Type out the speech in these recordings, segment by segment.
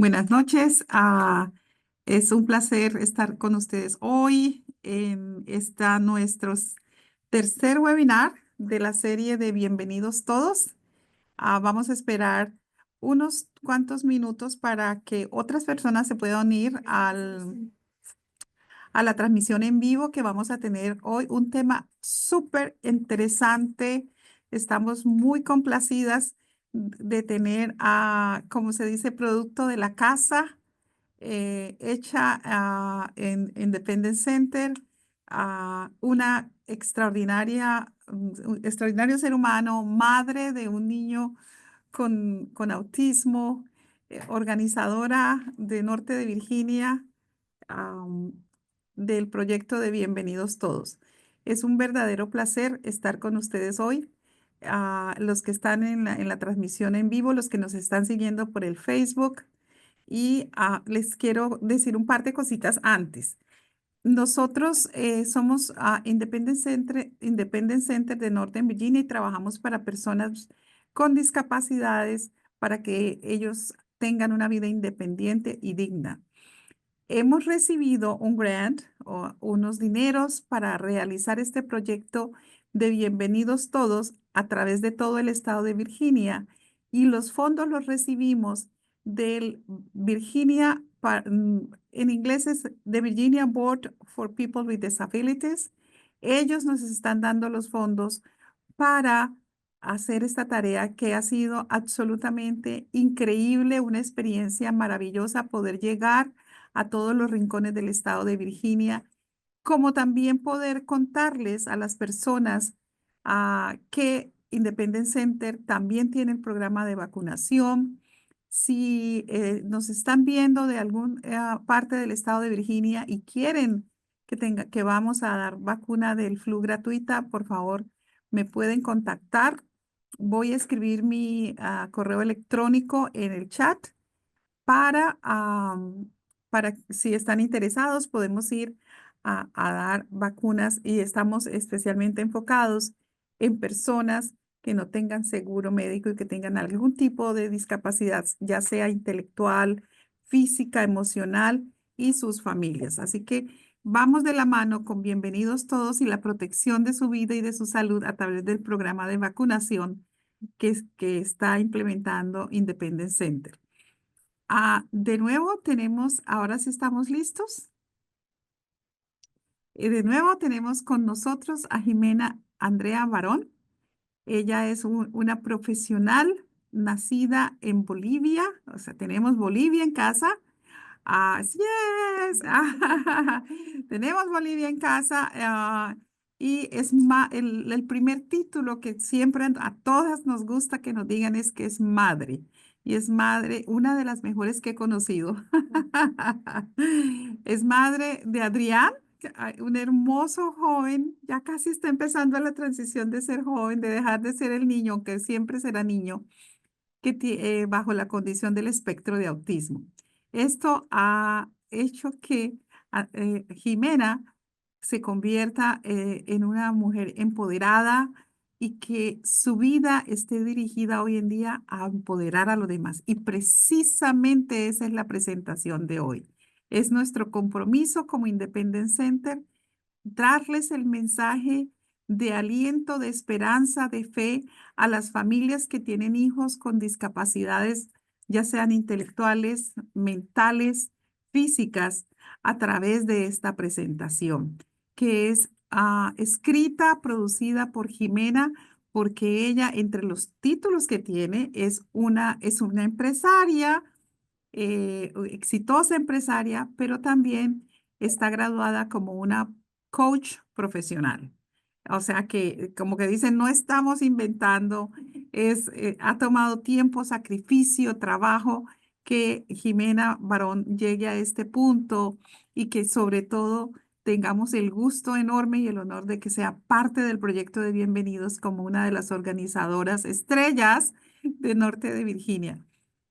Buenas noches. Es un placer estar con ustedes hoy. Está nuestro tercer webinar de la serie de Bienvenidos Todos. Vamos a esperar unos cuantos minutos para que otras personas se puedan unir a la transmisión en vivo que vamos a tener hoy. Un tema súper interesante. Estamos muy complacidas de tener como se dice, producto de la casa hecha en Independence Center, una un extraordinario ser humano, madre de un niño con autismo, organizadora de Norte de Virginia, am, del proyecto de Bienvenidos Todos. Es un verdadero placer estar con ustedes hoy. Los que están en la transmisión en vivo, los que nos están siguiendo por el Facebook, y les quiero decir un par de cositas antes. Nosotros somos Independence Center de Northern Virginia y trabajamos para personas con discapacidades para que ellos tengan una vida independiente y digna. Hemos recibido un grant o unos dineros para realizar este proyecto de Bienvenidos Todos a través de todo el estado de Virginia, y los fondos los recibimos del en inglés es de Virginia Board for People with Disabilities. Ellos nos están dando los fondos para hacer esta tarea que ha sido absolutamente increíble, una experiencia maravillosa poder llegar a todos los rincones del estado de Virginia, como también poder contarles a las personas que Independence Center también tiene el programa de vacunación. Si nos están viendo de alguna parte del estado de Virginia y quieren que vamos a dar vacuna del flu gratuita, por favor, me pueden contactar. Voy a escribir mi correo electrónico en el chat para, para si están interesados, podemos ir a dar vacunas, y estamos especialmente enfocados en personas que no tengan seguro médico y que tengan algún tipo de discapacidad, ya sea intelectual, física, emocional, y sus familias. Así que vamos de la mano con Bienvenidos Todos y la protección de su vida y de su salud a través del programa de vacunación que está implementando Independence Center. De nuevo tenemos, ahora sí estamos listos. De nuevo tenemos con nosotros a Jimena Andrea Barón. Ella es una profesional nacida en Bolivia, o sea, tenemos Bolivia en casa. Yes. Tenemos Bolivia en casa, y es el primer título que siempre a todas nos gusta que nos digan es que es madre. Y es madre, una de las mejores que he conocido. Es madre de Adrián, un hermoso joven, ya casi está empezando la transición de ser joven, de dejar de ser el niño, aunque siempre será niño, bajo la condición del espectro de autismo. Esto ha hecho que Jimena se convierta en una mujer empoderada y que su vida esté dirigida hoy en día a empoderar a los demás. Y precisamente esa es la presentación de hoy. Es nuestro compromiso como Independence Center darles el mensaje de aliento, de esperanza, de fe a las familias que tienen hijos con discapacidades, ya sean intelectuales, mentales, físicas, a través de esta presentación, que es escrita, producida por Jimena, porque ella, entre los títulos que tiene, es una empresaria, exitosa empresaria, pero también está graduada como una coach profesional. O sea que, como que dicen, no estamos inventando, ha tomado tiempo, sacrificio, trabajo que Jimena Barón llegue a este punto, y que sobre todo tengamos el gusto enorme y el honor de que sea parte del proyecto de Bienvenidos como una de las organizadoras estrellas de Norte de Virginia.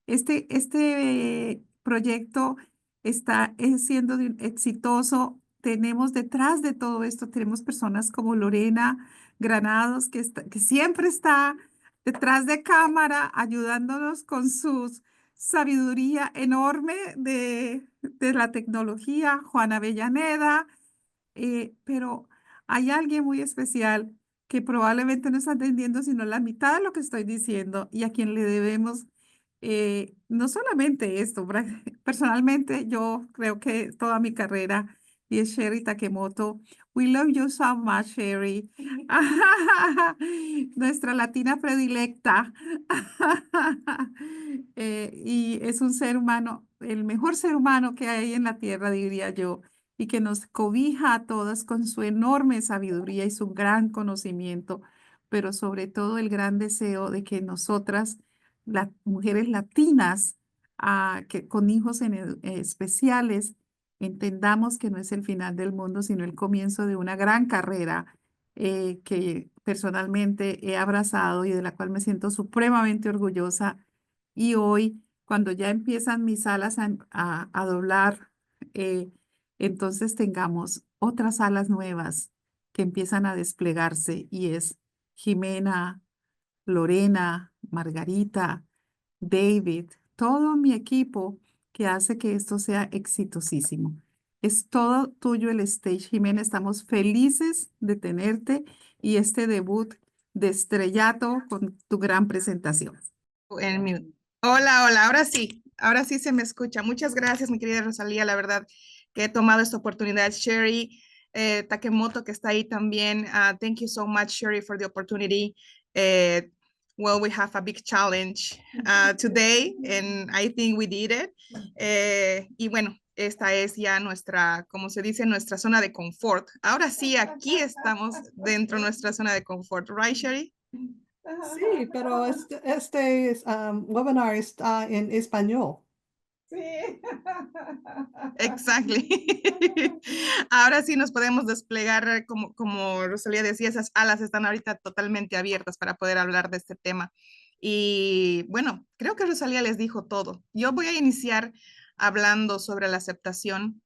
Este proyecto está siendo exitoso. Tenemos detrás de todo esto, tenemos personas como Lorena Granados, que siempre está detrás de cámara ayudándonos con sabiduría enorme de la tecnología, Juana Avellaneda, pero hay alguien muy especial que probablemente no está entendiendo sino la mitad de lo que estoy diciendo y a quien le debemos no solamente esto, personalmente yo creo que toda mi carrera y es Sherry Takemoto. We love you so much, Sherry. Nuestra latina predilecta. Y es un ser humano, el mejor ser humano que hay en la tierra, diría yo, y que nos cobija a todas con su enorme sabiduría y su gran conocimiento, pero sobre todo el gran deseo de que nosotras, las mujeres latinas, que con hijos especiales, entendamos que no es el final del mundo, sino el comienzo de una gran carrera que personalmente he abrazado y de la cual me siento supremamente orgullosa. Y hoy, cuando ya empiezan mis alas a doblar, entonces tengamos otras alas nuevas que empiezan a desplegarse y es Jimena, Lorena, Margarita, David, todo mi equipo que hace que esto sea exitosísimo. Es todo tuyo el stage, Jimena. Estamos felices de tenerte y este debut de estrellato con tu gran presentación. En mute. Hola, hola, ahora sí se me escucha. Muchas gracias, mi querida Rosalía, la verdad que he tomado esta oportunidad. Sherry Takemoto, que está ahí también. Thank you so much, Sherry, for the opportunity. Well, we have a big challenge today, and I think we did it. Y bueno, esta es ya nuestra, como se dice, nuestra zona de confort. Ahora sí, aquí estamos dentro de nuestra zona de confort, right, Sherry? Sí, pero webinar está en español. Sí. Exactly. Ahora sí nos podemos desplegar, como Rosalía decía, esas alas están ahorita totalmente abiertas para poder hablar de este tema. Y bueno, creo que Rosalía les dijo todo. Yo voy a iniciar hablando sobre la aceptación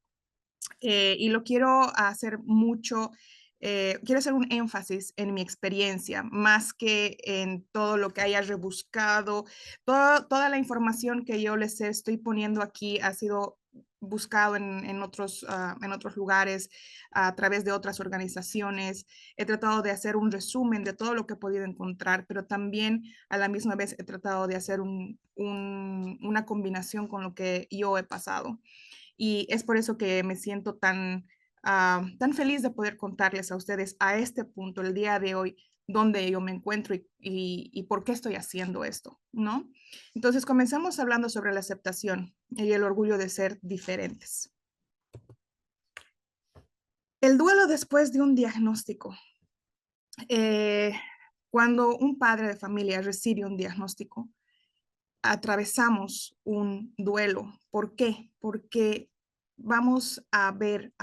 y lo quiero hacer mucho, quiero hacer un énfasis en mi experiencia, más que en todo lo que haya rebuscado. Toda la información que yo les estoy poniendo aquí ha sido buscado en otros lugares, a través de otras organizaciones. He tratado de hacer un resumen de todo lo que he podido encontrar, pero también a la misma vez he tratado de hacer una combinación con lo que yo he pasado. Y es por eso que me siento tan feliz de poder contarles a ustedes a este punto, el día de hoy, dónde yo me encuentro y por qué estoy haciendo esto, ¿no? Entonces, comenzamos hablando sobre la aceptación y el orgullo de ser diferentes. El duelo después de un diagnóstico. Cuando un padre de familia recibe un diagnóstico, atravesamos un duelo. ¿Por qué? Porque vamos a ver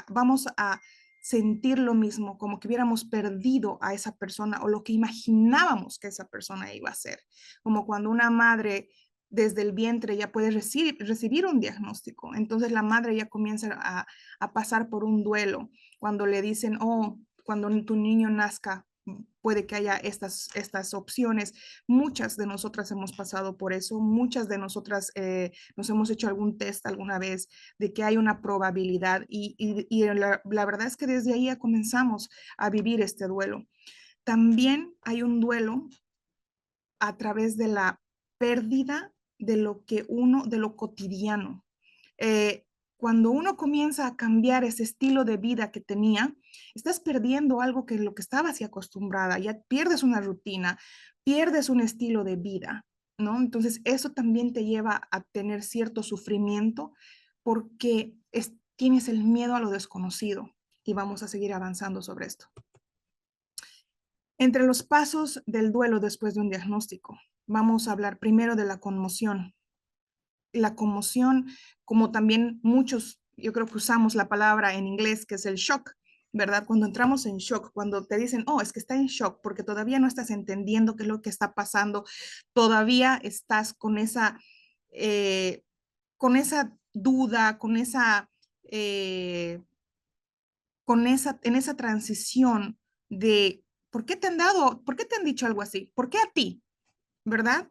vamos a sentir lo mismo, como que hubiéramos perdido a esa persona o lo que imaginábamos que esa persona iba a ser. Como cuando una madre desde el vientre ya puede recibir un diagnóstico. Entonces la madre ya comienza a pasar por un duelo. Cuando le dicen, oh, cuando tu niño nazca, puede que haya estas opciones. Muchas de nosotras hemos pasado por eso, muchas de nosotras nos hemos hecho algún test alguna vez de que hay una probabilidad y la verdad es que desde ahí ya comenzamos a vivir este duelo. También hay un duelo a través de la pérdida de de lo cotidiano. Eh, Cuando uno comienza a cambiar ese estilo de vida que tenía, estás perdiendo algo que lo que estabas y acostumbrada, ya pierdes una rutina, pierdes un estilo de vida, ¿no? Entonces eso también te lleva a tener cierto sufrimiento porque tienes el miedo a lo desconocido y vamos a seguir avanzando sobre esto. Entre los pasos del duelo después de un diagnóstico, vamos a hablar primero de la conmoción. La conmoción, como también muchos, yo creo que usamos la palabra en inglés, que es el shock, ¿verdad? Cuando entramos en shock, cuando te dicen, oh, es que está en shock porque todavía no estás entendiendo qué es lo que está pasando, todavía estás con esa duda, eh, en esa transición de, ¿por qué te han dicho algo así? ¿Por qué a ti? ¿Verdad?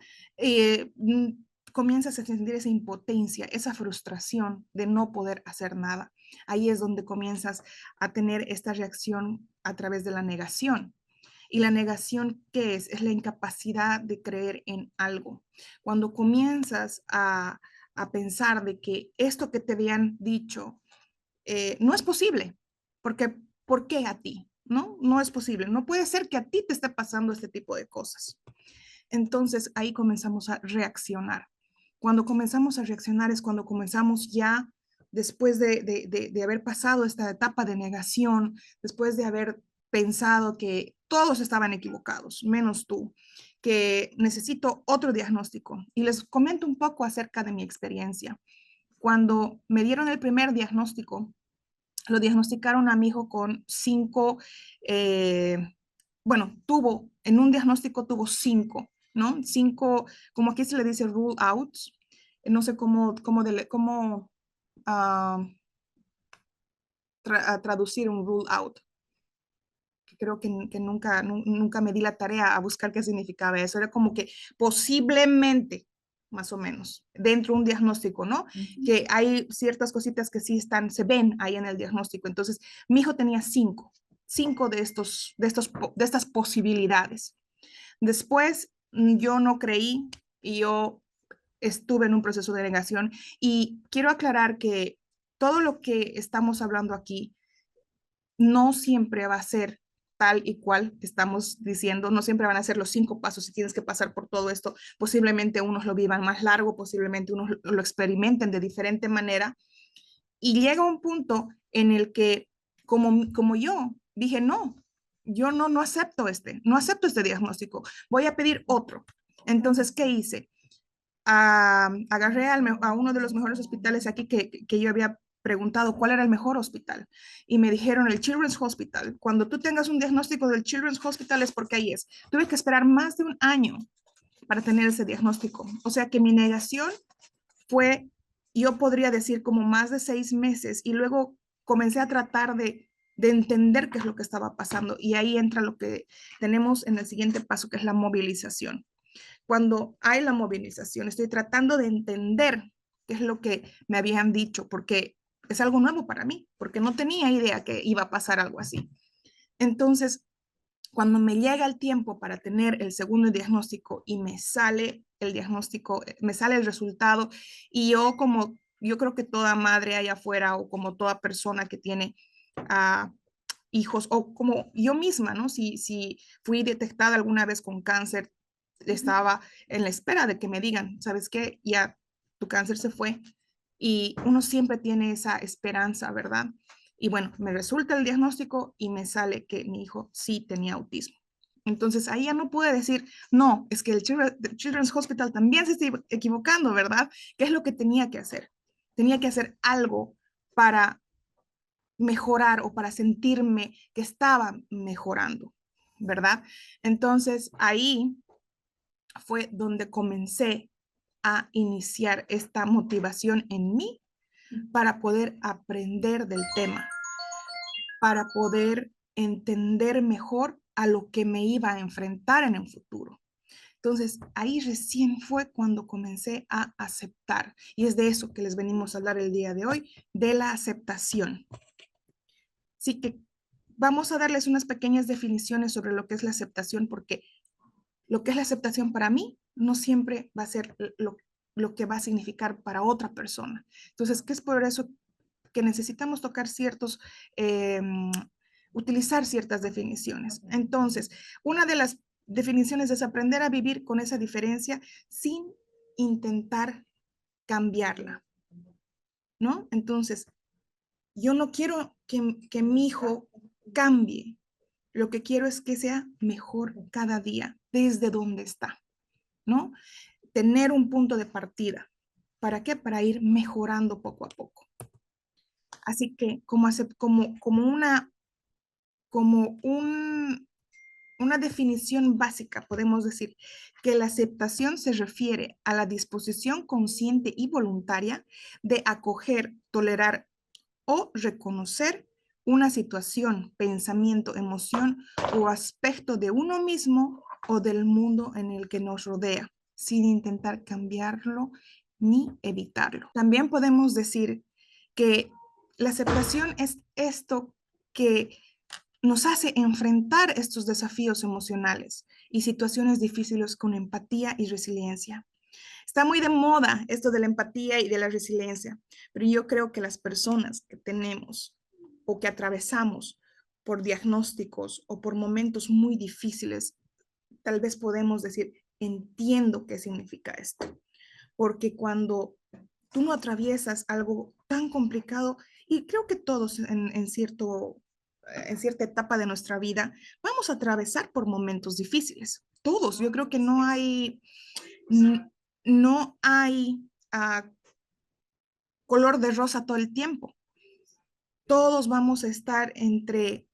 comienzas a sentir esa impotencia, esa frustración de no poder hacer nada. Ahí es donde comienzas a tener esta reacción a través de la negación. Y la negación, ¿qué es? Es la incapacidad de creer en algo. Cuando comienzas a pensar de que esto que te habían dicho no es posible, porque ¿por qué a ti? ¿No? No es posible. No puede ser que a ti te esté pasando este tipo de cosas. Entonces ahí comenzamos a reaccionar. Cuando comenzamos a reaccionar es cuando comenzamos ya, después de haber pasado esta etapa de negación, después de haber pensado que todos estaban equivocados, menos tú, que necesito otro diagnóstico. Y les comento un poco acerca de mi experiencia. Cuando me dieron el primer diagnóstico, lo diagnosticaron a mi hijo con 5, bueno, en un diagnóstico tuvo 5, ¿no? 5, como aquí se le dice rule outs, no sé cómo ah, traducir un rule out. Creo que nunca me di la tarea a buscar qué significaba eso. Era como que posiblemente, más o menos, dentro de un diagnóstico, ¿no? Que hay ciertas cositas que sí se ven ahí en el diagnóstico. Entonces, mi hijo tenía 5 de estas posibilidades. Después, yo no creí y yo estuve en un proceso de negación. Y quiero aclarar que todo lo que estamos hablando aquí no siempre va a ser tal y cual estamos diciendo, no siempre van a ser los 5 pasos y tienes que pasar por todo esto. Posiblemente unos lo vivan más largo, posiblemente unos lo experimenten de diferente manera. Y llega un punto en el que, como yo, dije, no, yo no acepto no acepto este diagnóstico, voy a pedir otro. Entonces, ¿qué hice? Agarré a uno de los mejores hospitales aquí que yo había preguntado cuál era el mejor hospital y me dijeron el Children's Hospital. Cuando tú tengas un diagnóstico del Children's Hospital es porque ahí es. Tuve que esperar más de un año para tener ese diagnóstico. O sea que mi negación fue, yo podría decir, como más de 6 meses y luego comencé a tratar de entender qué es lo que estaba pasando y ahí entra lo que tenemos en el siguiente paso, que es la movilización. Cuando hay la movilización, estoy tratando de entender qué es lo que me habían dicho, porque es algo nuevo para mí, porque no tenía idea que iba a pasar algo así. Entonces, cuando me llega el tiempo para tener el segundo diagnóstico y me sale el diagnóstico, me sale el resultado, y yo creo que toda madre allá afuera o como toda persona que tiene hijos o como yo misma, ¿no? Si fui detectada alguna vez con cáncer, estaba en la espera de que me digan, ¿sabes qué? Ya tu cáncer se fue y uno siempre tiene esa esperanza, ¿verdad? Y bueno, me resulta el diagnóstico y me sale que mi hijo sí tenía autismo. Entonces ahí ya no pude decir, no, es que el Children's Hospital también se está equivocando, ¿verdad? ¿Qué es lo que tenía que hacer? Tenía que hacer algo para mejorar o para sentirme que estaba mejorando, ¿verdad? Entonces ahí fue donde comencé a iniciar esta motivación en mí para poder aprender del tema, para poder entender mejor a lo que me iba a enfrentar en el futuro. Entonces, ahí recién fue cuando comencé a aceptar. Y es de eso que les venimos a hablar el día de hoy, de la aceptación. Así que vamos a darles unas pequeñas definiciones sobre lo que es la aceptación, porque lo que es la aceptación para mí no siempre va a ser lo que va a significar para otra persona. Entonces, ¿qué es por eso que necesitamos tocar utilizar ciertas definiciones? Entonces, una de las definiciones es aprender a vivir con esa diferencia sin intentar cambiarla, ¿no? Entonces, yo no quiero que mi hijo cambie. Lo que quiero es que sea mejor cada día desde donde está, ¿no? Tener un punto de partida. ¿Para qué? Para ir mejorando poco a poco. Así que una definición básica, podemos decir que la aceptación se refiere a la disposición consciente y voluntaria de acoger, tolerar o reconocer una situación, pensamiento, emoción o aspecto de uno mismo o del mundo en el que nos rodea, sin intentar cambiarlo ni evitarlo. También podemos decir que la aceptación es esto que nos hace enfrentar estos desafíos emocionales y situaciones difíciles con empatía y resiliencia. Está muy de moda esto de la empatía y de la resiliencia, pero yo creo que las personas que tenemos o que atravesamos por diagnósticos o por momentos muy difíciles, tal vez podemos decir, entiendo qué significa esto. Porque cuando tú no atraviesas algo tan complicado, y creo que todos en cierta etapa de nuestra vida vamos a atravesar por momentos difíciles. Todos, yo creo que no hay color de rosa todo el tiempo. Todos vamos a estar entre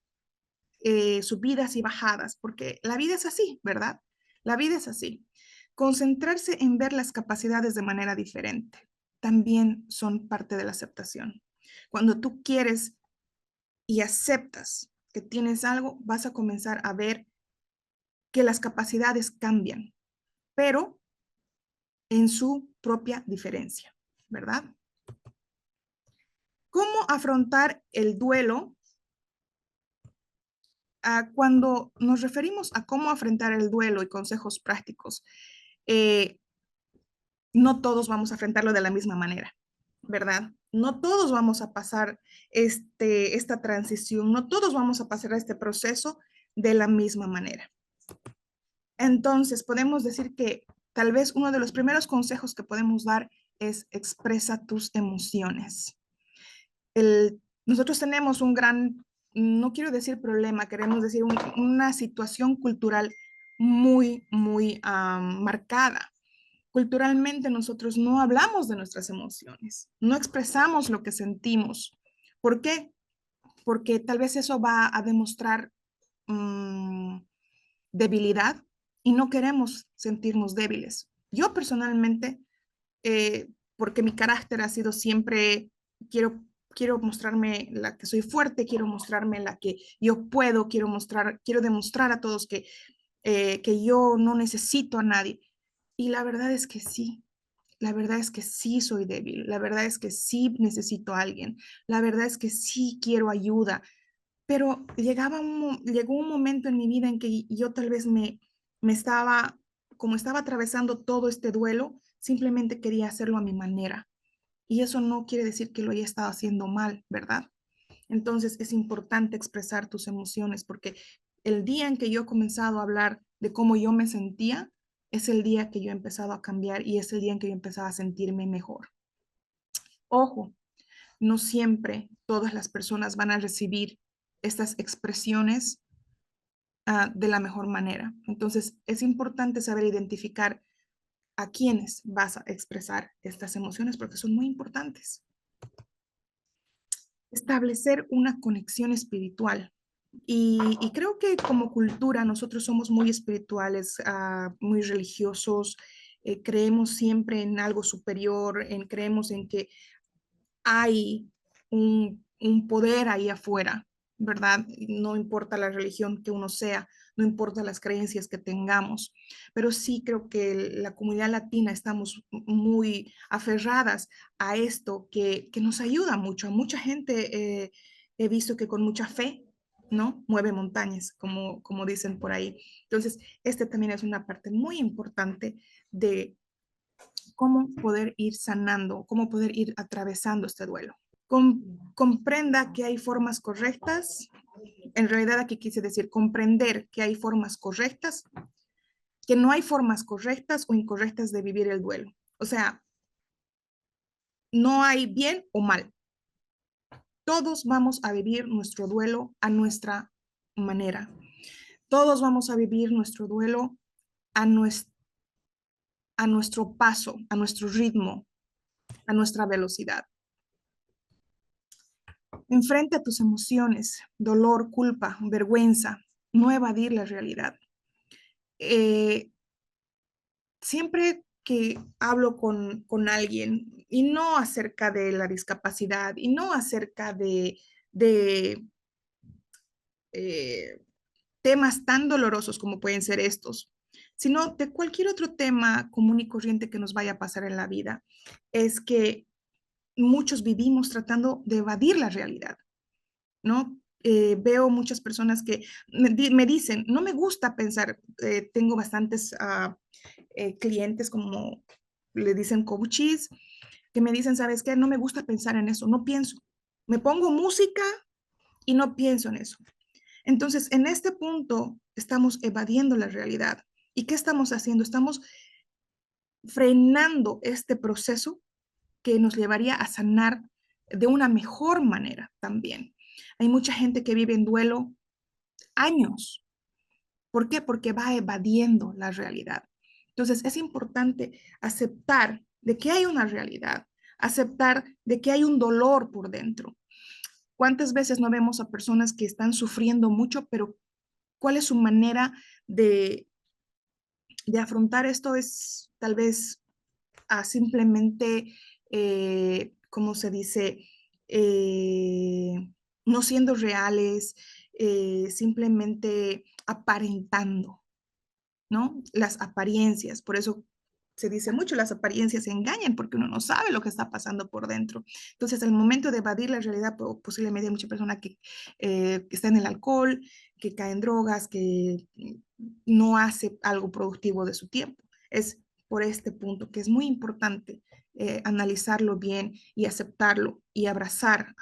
subidas y bajadas, porque la vida es así, ¿verdad? La vida es así. Concentrarse en ver las capacidades de manera diferente también son parte de la aceptación. Cuando tú quieres y aceptas que tienes algo, vas a comenzar a ver que las capacidades cambian, pero en su propia diferencia, ¿verdad? ¿Cómo afrontar el duelo? Cuando nos referimos a cómo afrontar el duelo y consejos prácticos, eh, no todos vamos a enfrentarlo de la misma manera, ¿verdad? No todos vamos a pasar esta transición, no todos vamos a pasar este proceso de la misma manera. Entonces, podemos decir que tal vez uno de los primeros consejos que podemos dar es expresa tus emociones. Nosotros tenemos un gran, no quiero decir problema, queremos decir una situación cultural muy marcada. Culturalmente nosotros no hablamos de nuestras emociones, no expresamos lo que sentimos. ¿Por qué? Porque tal vez eso va a demostrar debilidad y no queremos sentirnos débiles. Yo personalmente, porque mi carácter ha sido siempre, quiero mostrarme la que soy fuerte, quiero mostrarme la que yo puedo, quiero demostrar a todos que yo no necesito a nadie. Y la verdad es que sí, la verdad es que sí soy débil, la verdad es que sí necesito a alguien, la verdad es que sí quiero ayuda, pero llegó un momento en mi vida en que yo tal vez como estaba atravesando todo este duelo, simplemente quería hacerlo a mi manera. Y eso no quiere decir que lo haya estado haciendo mal, ¿verdad? Entonces es importante expresar tus emociones porque el día en que yo he comenzado a hablar de cómo yo me sentía, es el día que yo he empezado a cambiar y es el día en que yo he empezado a sentirme mejor. Ojo, no siempre todas las personas van a recibir estas expresiones de la mejor manera. Entonces, es importante saber identificar a quiénes vas a expresar estas emociones porque son muy importantes. Establecer una conexión espiritual. Y creo que como cultura nosotros somos muy espirituales, muy religiosos, creemos siempre en algo superior, creemos en que hay un poder ahí afuera, ¿verdad? No importa la religión que uno sea, no importa las creencias que tengamos, pero sí creo que la comunidad latina estamos muy aferradas a esto que nos ayuda mucho. A mucha gente he visto que con mucha fe, ¿no? Mueve montañas, como dicen por ahí. Entonces, este también es una parte muy importante de cómo poder ir sanando, cómo poder ir atravesando este duelo. Comprenda que hay formas correctas. En realidad aquí quise decir comprender que hay formas correctas, que no hay formas correctas o incorrectas de vivir el duelo. O sea, no hay bien o mal. Todos vamos a vivir nuestro duelo a nuestra manera. Todos vamos a vivir nuestro duelo a nuestro paso, a nuestro ritmo, a nuestra velocidad. Enfrenta tus emociones, dolor, culpa, vergüenza, no evadir la realidad. Siempre que hablo con alguien, y no acerca de la discapacidad, y no acerca de temas tan dolorosos como pueden ser estos, sino de cualquier otro tema común y corriente que nos vaya a pasar en la vida, es que muchos vivimos tratando de evadir la realidad, ¿no? Veo muchas personas que me dicen, no me gusta pensar, tengo bastantes clientes como le dicen coaches, que me dicen, ¿sabes qué? No me gusta pensar en eso, no pienso. Me pongo música y no pienso en eso. Entonces, en este punto estamos evadiendo la realidad. ¿Y qué estamos haciendo? Estamos frenando este proceso que nos llevaría a sanar de una mejor manera también. Hay mucha gente que vive en duelo años. ¿Por qué? Porque va evadiendo la realidad. Entonces, es importante aceptar de que hay una realidad, aceptar de que hay un dolor por dentro. ¿Cuántas veces no vemos a personas que están sufriendo mucho, pero cuál es su manera de, de afrontar esto? Es tal vez simplemente, ¿cómo se dice? No siendo reales, simplemente aparentando, ¿no? Las apariencias, por eso se dice mucho, las apariencias engañan porque uno no sabe lo que está pasando por dentro. Entonces, al momento de evadir la realidad, posiblemente hay mucha persona que está en el alcohol, que cae en drogas, que no hace algo productivo de su tiempo. Es por este punto que es muy importante analizarlo bien y aceptarlo y abrazar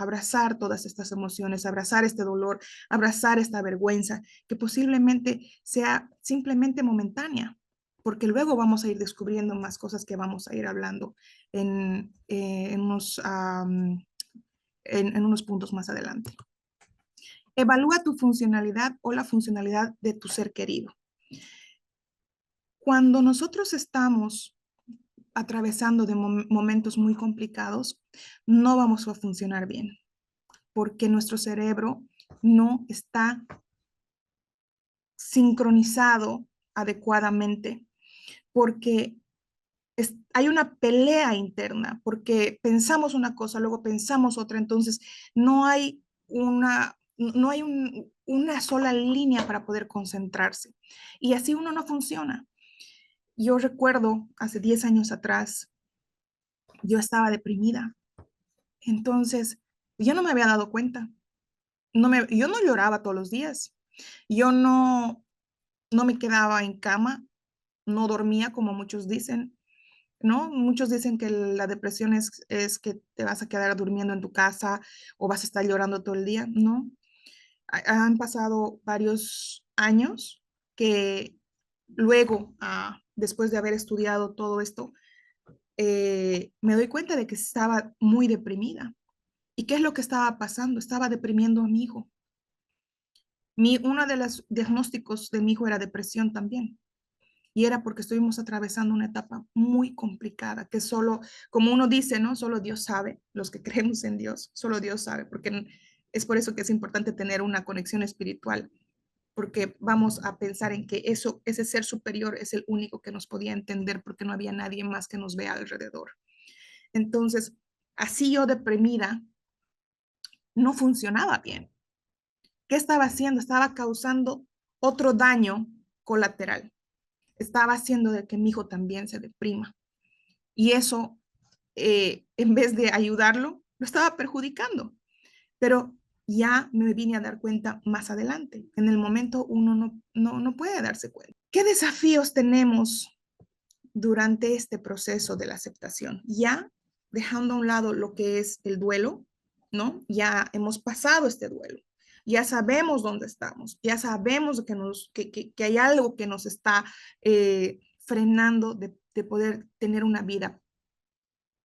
todas estas emociones, abrazar este dolor, abrazar esta vergüenza, que posiblemente sea simplemente momentánea, porque luego vamos a ir descubriendo más cosas que vamos a ir hablando en unos puntos más adelante. Evalúa tu funcionalidad o la funcionalidad de tu ser querido. Cuando nosotros estamos atravesando de momentos muy complicados, no vamos a funcionar bien, porque nuestro cerebro no está sincronizado adecuadamente, porque hay una pelea interna, porque pensamos una cosa, luego pensamos otra, entonces no hay una sola línea para poder concentrarse. Y así uno no funciona. Yo recuerdo hace 10 años atrás, yo estaba deprimida. Entonces, yo no me había dado cuenta. Yo no lloraba todos los días. Yo no me quedaba en cama, no dormía como muchos dicen, ¿no? Muchos dicen que la depresión es que te vas a quedar durmiendo en tu casa o vas a estar llorando todo el día, ¿no? Han pasado varios años que luego, después de haber estudiado todo esto, me doy cuenta de que estaba muy deprimida. ¿Y qué es lo que estaba pasando? Estaba deprimiendo a mi hijo. Uno de los diagnósticos de mi hijo era depresión también. Y era porque estuvimos atravesando una etapa muy complicada, que solo, como uno dice, ¿no? Solo Dios sabe, los que creemos en Dios, solo Dios sabe, porque es por eso que es importante tener una conexión espiritual, porque vamos a pensar en que ese ser superior es el único que nos podía entender, porque no había nadie más que nos vea alrededor. Entonces, así yo deprimida, no funcionaba bien. ¿Qué estaba haciendo? Estaba causando otro daño colateral. Estaba haciendo de que mi hijo también se deprima. Y eso, en vez de ayudarlo, lo estaba perjudicando. Pero ya me vine a dar cuenta más adelante. En el momento uno no puede darse cuenta. ¿Qué desafíos tenemos durante este proceso de la aceptación? Ya dejando a un lado lo que es el duelo, ¿no? Ya hemos pasado este duelo. Ya sabemos dónde estamos, ya sabemos que hay algo que nos está frenando de poder tener una vida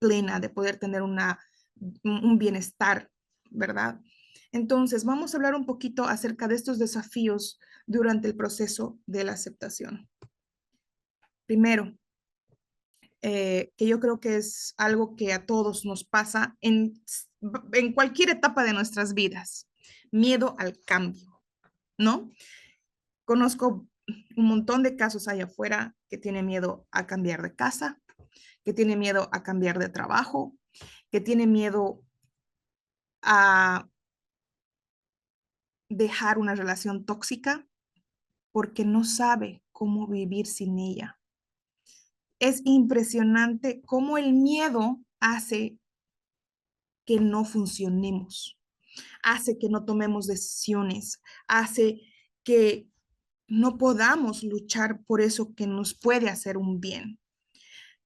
plena, de poder tener un bienestar, ¿verdad? Entonces, vamos a hablar un poquito acerca de estos desafíos durante el proceso de la aceptación. Primero, que yo creo que es algo que a todos nos pasa en cualquier etapa de nuestras vidas, miedo al cambio, ¿no? Conozco un montón de casos allá afuera que tienen miedo a cambiar de casa, que tienen miedo a cambiar de trabajo, que tienen miedo a dejar una relación tóxica, porque no sabe cómo vivir sin ella. Es impresionante cómo el miedo hace que no funcionemos, hace que no tomemos decisiones, hace que no podamos luchar por eso que nos puede hacer un bien.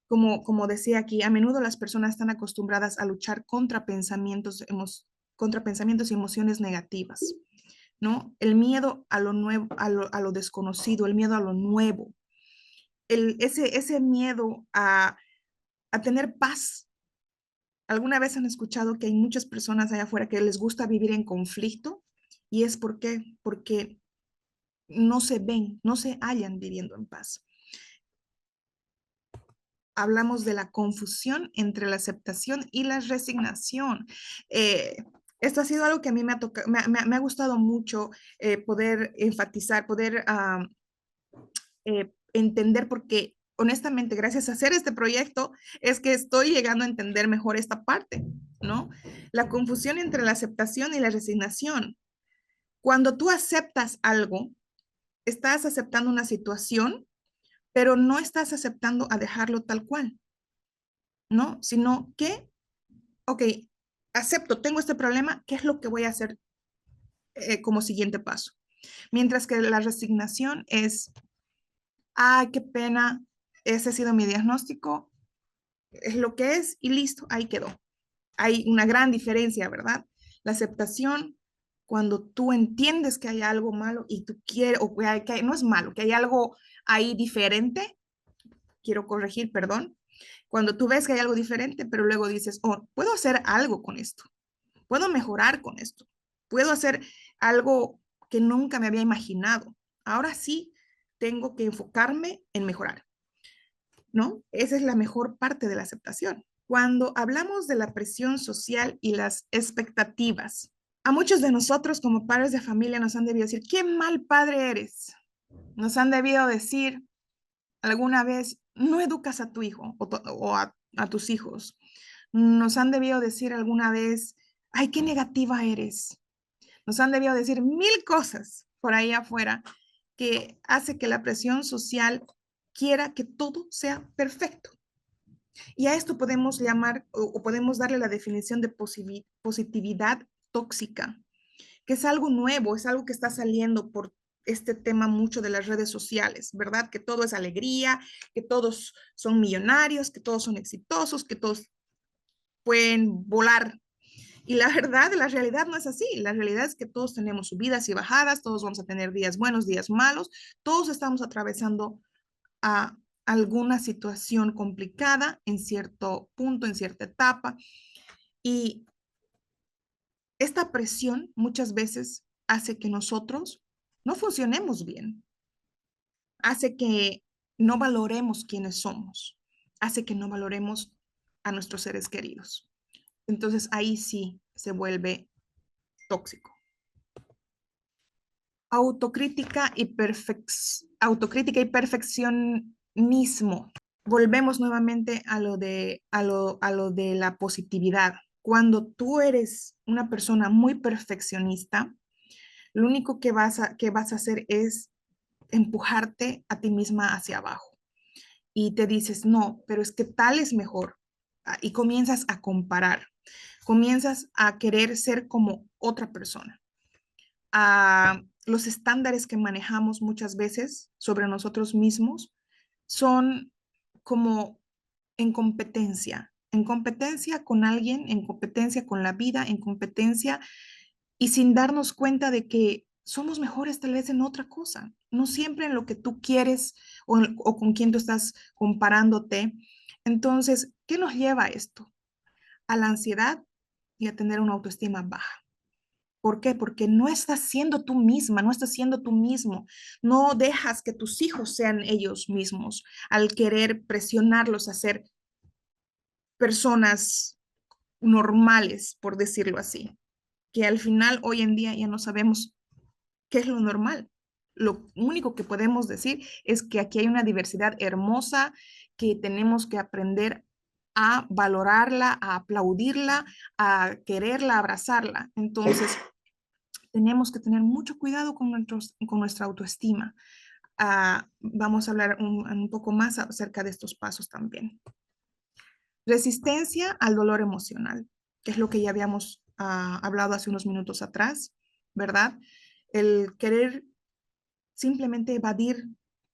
Como decía aquí, a menudo las personas están acostumbradas a luchar contra pensamientos y emociones negativas, ¿no? El miedo a lo nuevo, a lo desconocido, el miedo a lo nuevo, ese miedo a tener paz. ¿Alguna vez han escuchado que hay muchas personas allá afuera que les gusta vivir en conflicto? ¿Y es por qué? Porque no se ven, no se hallan viviendo en paz. Hablamos de la confusión entre la aceptación y la resignación. Esto ha sido algo que a mí me ha gustado mucho poder enfatizar, poder entender, porque honestamente, gracias a hacer este proyecto, es que estoy llegando a entender mejor esta parte, ¿no? La confusión entre la aceptación y la resignación. Cuando tú aceptas algo, estás aceptando una situación, pero no estás aceptando a dejarlo tal cual, ¿no? Sino que, ok, acepto, tengo este problema, ¿qué es lo que voy a hacer como siguiente paso? Mientras que la resignación es, ay, qué pena, ese ha sido mi diagnóstico, es lo que es y listo, ahí quedó. Hay una gran diferencia, ¿verdad? La aceptación, cuando tú entiendes que hay algo malo y tú quieres, o que no es malo, que hay algo ahí diferente, quiero corregir, perdón, cuando tú ves que hay algo diferente, pero luego dices, oh, puedo hacer algo con esto, puedo mejorar con esto, puedo hacer algo que nunca me había imaginado. Ahora sí tengo que enfocarme en mejorar, ¿no? Esa es la mejor parte de la aceptación. Cuando hablamos de la presión social y las expectativas, a muchos de nosotros como padres de familia nos han debido decir, qué mal padre eres. Nos han debido decir alguna vez, no educas a tu hijo o a tus hijos. Nos han debido decir alguna vez, ay, qué negativa eres. Nos han debido decir mil cosas por ahí afuera que hace que la presión social quiera que todo sea perfecto. Y a esto podemos llamar o podemos darle la definición de positividad tóxica, que es algo nuevo, es algo que está saliendo por este tema mucho de las redes sociales, ¿verdad? Que todo es alegría, que todos son millonarios, que todos son exitosos, que todos pueden volar. Y la verdad, la realidad no es así. La realidad es que todos tenemos subidas y bajadas, todos vamos a tener días buenos, días malos, todos estamos atravesando a alguna situación complicada en cierto punto, en cierta etapa. Y esta presión muchas veces hace que nosotros no funcionemos bien, hace que no valoremos quiénes somos, hace que no valoremos a nuestros seres queridos. Entonces ahí sí se vuelve tóxico. Autocrítica y perfeccionismo. Volvemos nuevamente a lo de la positividad. Cuando tú eres una persona muy perfeccionista, lo único que vas a hacer es empujarte a ti misma hacia abajo. Y te dices, no, pero es que tal es mejor. Y comienzas a comparar, comienzas a querer ser como otra persona. Los estándares que manejamos muchas veces sobre nosotros mismos son como en competencia con alguien, en competencia con la vida, en competencia y sin darnos cuenta de que somos mejores tal vez en otra cosa, no siempre en lo que tú quieres o con quien tú estás comparándote. Entonces, ¿qué nos lleva a esto? A la ansiedad y a tener una autoestima baja. ¿Por qué? Porque no estás siendo tú misma, no estás siendo tú mismo. No dejas que tus hijos sean ellos mismos al querer presionarlos a ser personas normales, por decirlo así, que al final hoy en día ya no sabemos qué es lo normal. Lo único que podemos decir es que aquí hay una diversidad hermosa que tenemos que aprender a valorarla, a aplaudirla, a quererla, a abrazarla. Entonces, tenemos que tener mucho cuidado con nuestra autoestima. Vamos a hablar un poco más acerca de estos pasos también. Resistencia al dolor emocional, que es lo que ya habíamos hablado hace unos minutos atrás, ¿verdad? El querer simplemente evadir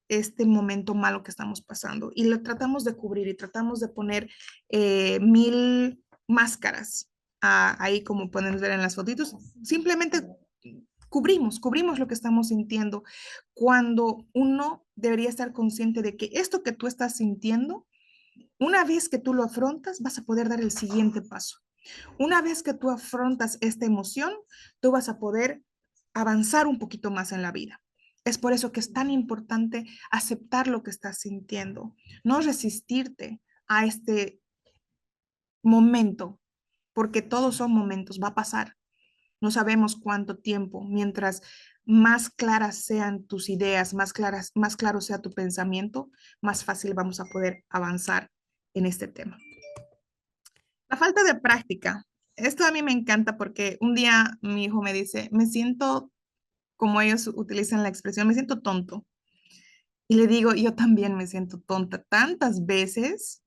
este momento malo que estamos pasando y lo tratamos de cubrir y tratamos de poner 1000 máscaras ahí, como pueden ver en las fotitos. Simplemente cubrimos lo que estamos sintiendo, cuando uno debería estar consciente de que esto que tú estás sintiendo, una vez que tú lo afrontas, vas a poder dar el siguiente paso. Una vez que tú afrontas esta emoción, tú vas a poder avanzar un poquito más en la vida. Es por eso que es tan importante aceptar lo que estás sintiendo, no resistirte a este momento, porque todos son momentos, va a pasar. No sabemos cuánto tiempo. Mientras más claras sean tus ideas, más claro sea tu pensamiento, más fácil vamos a poder avanzar en este tema. La falta de práctica. Esto a mí me encanta porque un día mi hijo me dice, me siento, como ellos utilizan la expresión, me siento tonto. Y le digo, yo también me siento tonta tantas veces.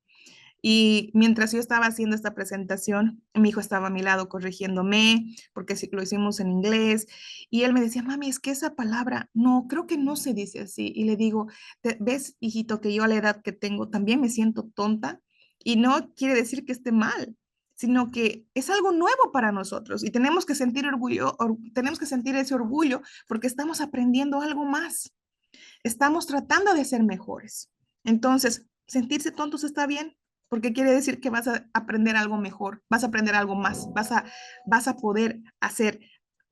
Y mientras yo estaba haciendo esta presentación, mi hijo estaba a mi lado corrigiéndome, porque sí, lo hicimos en inglés, y él me decía, mami, es que esa palabra, no, creo que no se dice así. Y le digo, ¿ves, hijito, que yo a la edad que tengo también me siento tonta? Y no quiere decir que esté mal, sino que es algo nuevo para nosotros y tenemos que sentir orgullo, tenemos que sentir ese orgullo porque estamos aprendiendo algo más. Estamos tratando de ser mejores. Entonces, sentirse tontos está bien, porque quiere decir que vas a aprender algo mejor, vas a aprender algo más, vas a poder hacer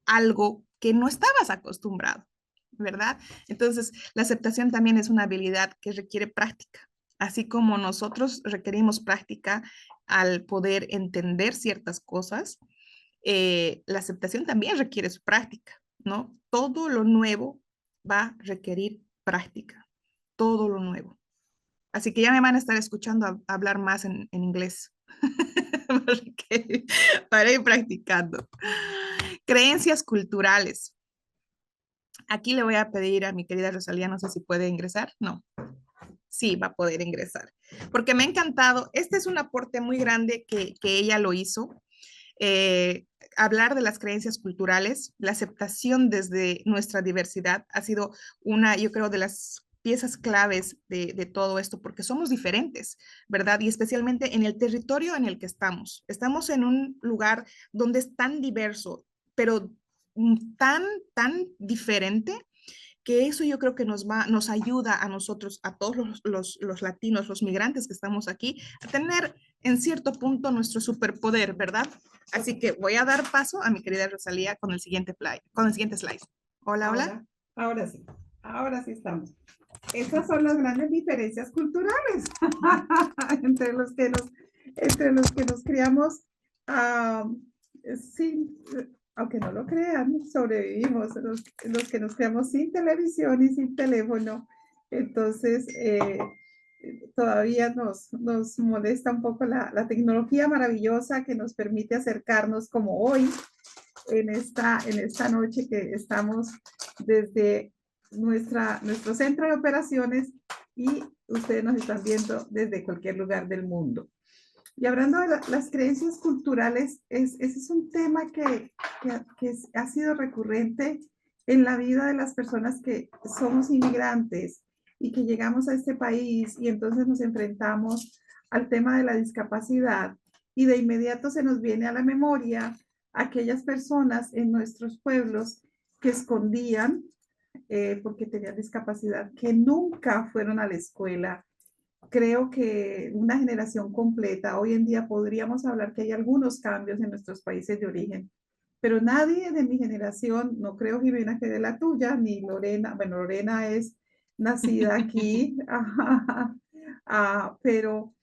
algo que no estabas acostumbrado, ¿verdad? Entonces, la aceptación también es una habilidad que requiere práctica. Así como nosotros requerimos práctica al poder entender ciertas cosas, la aceptación también requiere su práctica, ¿no? Todo lo nuevo va a requerir práctica, todo lo nuevo. Así que ya me van a estar escuchando hablar más en inglés para ir practicando. Creencias culturales. Aquí le voy a pedir a mi querida Rosalía, no sé si puede ingresar. No, sí va a poder ingresar. Porque me ha encantado. Este es un aporte muy grande que ella lo hizo. Hablar de las creencias culturales, la aceptación desde nuestra diversidad ha sido una, yo creo, de las piezas claves de todo esto, porque somos diferentes, ¿verdad? Y especialmente en el territorio en el que estamos. Estamos en un lugar donde es tan diverso, pero tan diferente, que eso yo creo que nos ayuda a nosotros, a todos los latinos, los migrantes que estamos aquí, a tener en cierto punto nuestro superpoder, ¿verdad? Así que voy a dar paso a mi querida Rosalía con el siguiente slide. Hola, hola. Ahora sí estamos. Esas son las grandes diferencias culturales entre los que nos criamos, sin, aunque no lo crean, sobrevivimos, los que nos criamos sin televisión y sin teléfono. Entonces, todavía nos molesta un poco la tecnología maravillosa que nos permite acercarnos como hoy, en esta noche que estamos desde nuestro centro de operaciones y ustedes nos están viendo desde cualquier lugar del mundo. Y hablando de las creencias culturales, ese es un tema que ha sido recurrente en la vida de las personas que somos inmigrantes y que llegamos a este país y entonces nos enfrentamos al tema de la discapacidad y de inmediato se nos viene a la memoria aquellas personas en nuestros pueblos que escondían porque tenían discapacidad, que nunca fueron a la escuela. Creo que una generación completa, hoy en día podríamos hablar que hay algunos cambios en nuestros países de origen, pero nadie de mi generación, no creo Jimena que de la tuya, ni Lorena, bueno, Lorena es nacida aquí, pero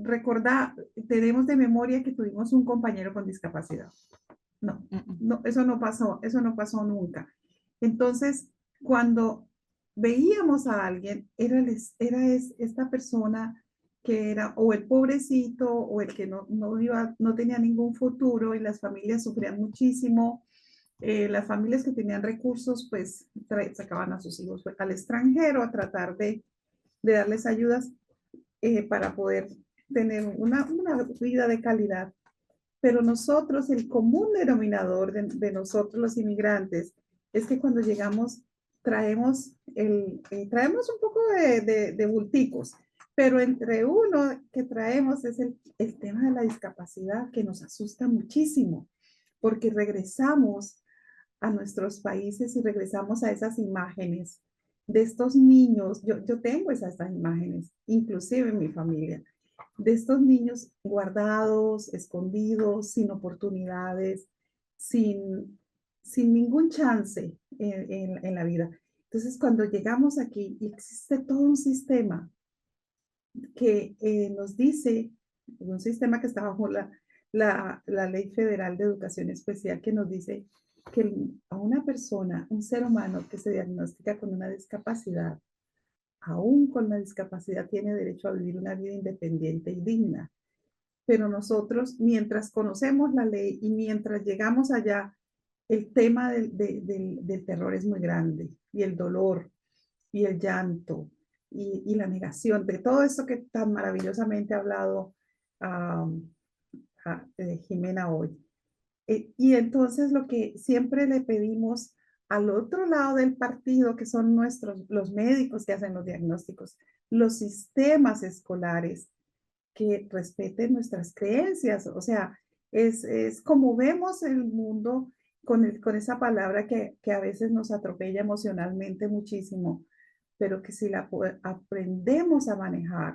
recordá, tenemos de memoria que tuvimos un compañero con discapacidad. No, no, eso no pasó nunca. Entonces, cuando veíamos a alguien, era esta persona que era o el pobrecito o el que no tenía ningún futuro y las familias sufrían muchísimo las familias que tenían recursos, pues sacaban a sus hijos al extranjero a tratar de darles ayudas para poder tener una vida de calidad. Pero nosotros, el común denominador de nosotros los inmigrantes, es que cuando llegamos traemos un poco de bulticos, pero entre uno que traemos es el tema de la discapacidad, que nos asusta muchísimo, porque regresamos a nuestros países y regresamos a esas imágenes de estos niños. Yo tengo esas imágenes, inclusive en mi familia, de estos niños guardados, escondidos, sin oportunidades, sin ningún chance en la vida. Entonces, cuando llegamos aquí, existe todo un sistema que nos dice, un sistema que está bajo la Ley Federal de Educación Especial, que nos dice que a una persona, un ser humano que se diagnostica con una discapacidad, aún con la discapacidad, tiene derecho a vivir una vida independiente y digna. Pero nosotros, mientras conocemos la ley y mientras llegamos allá, el tema del terror es muy grande, y el dolor, y el llanto, y la negación de todo esto que tan maravillosamente ha hablado Jimena hoy. Y entonces lo que siempre le pedimos al otro lado del partido, que son los médicos que hacen los diagnósticos, los sistemas escolares, que respeten nuestras creencias. O sea, es como vemos el mundo con esa palabra que a veces nos atropella emocionalmente muchísimo, pero que si la aprendemos a manejar,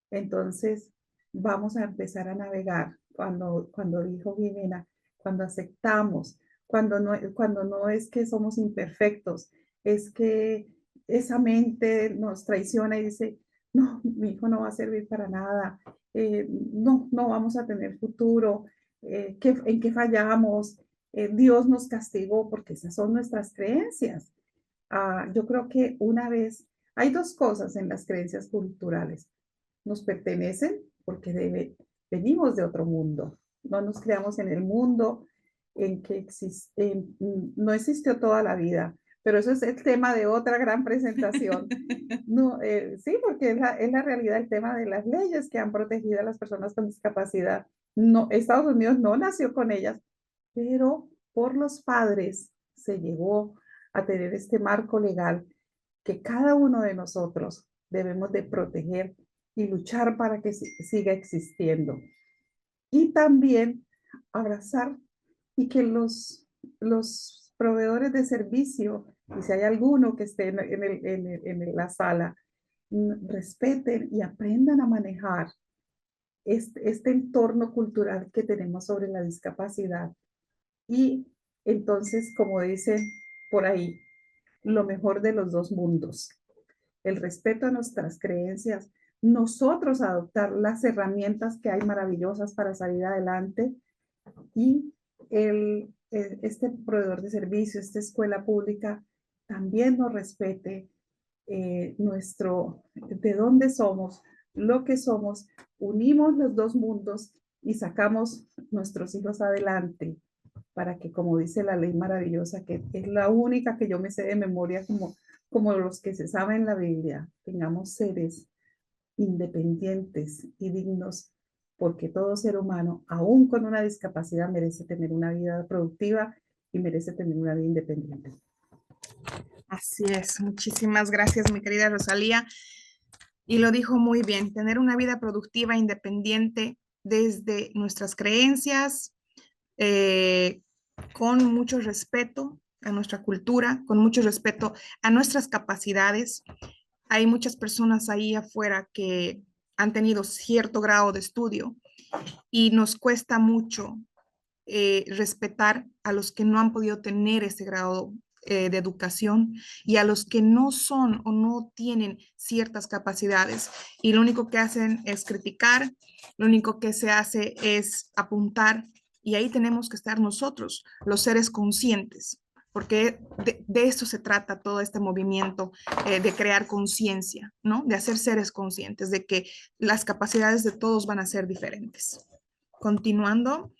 entonces vamos a empezar a navegar. Cuando dijo Jimena, cuando aceptamos, cuando no es que somos imperfectos, es que esa mente nos traiciona y dice, no, mi hijo no va a servir para nada, no vamos a tener futuro, ¿en qué fallamos? Dios nos castigó, porque esas son nuestras creencias. Yo creo que hay dos cosas en las creencias culturales. Nos pertenecen porque venimos de otro mundo. No nos creamos en el mundo en que no existió toda la vida, pero eso es el tema de otra gran presentación. No, sí, porque es la realidad, el tema de las leyes que han protegido a las personas con discapacidad. No, Estados Unidos no nació con ellas, pero por los padres se llegó a tener este marco legal que cada uno de nosotros debemos de proteger y luchar para que siga existiendo. Y también abrazar y que los proveedores de servicio, y si hay alguno que esté en la sala, respeten y aprendan a manejar este entorno cultural que tenemos sobre la discapacidad. Y entonces, como dicen por ahí, lo mejor de los dos mundos. El respeto a nuestras creencias, nosotros adoptar las herramientas que hay maravillosas para salir adelante, y este proveedor de servicios, esta escuela pública, también nos respete de dónde somos, lo que somos, unimos los dos mundos y sacamos nuestros hijos adelante para que, como dice la ley maravillosa, que es la única que yo me sé de memoria, como los que se saben en la Biblia, tengamos seres independientes y dignos, porque todo ser humano, aún con una discapacidad, merece tener una vida productiva y merece tener una vida independiente. Así es, muchísimas gracias, mi querida Rosalía. Y lo dijo muy bien, tener una vida productiva, independiente desde nuestras creencias, con mucho respeto a nuestra cultura, con mucho respeto a nuestras capacidades. Hay muchas personas ahí afuera que han tenido cierto grado de estudio y nos cuesta mucho respetar a los que no han podido tener ese grado de educación y a los que no son o no tienen ciertas capacidades, y lo único que hacen es criticar, lo único que se hace es apuntar, y ahí tenemos que estar nosotros, los seres conscientes, porque de eso se trata todo este movimiento, de crear conciencia, ¿no? De hacer seres conscientes de que las capacidades de todos van a ser diferentes. Continuando,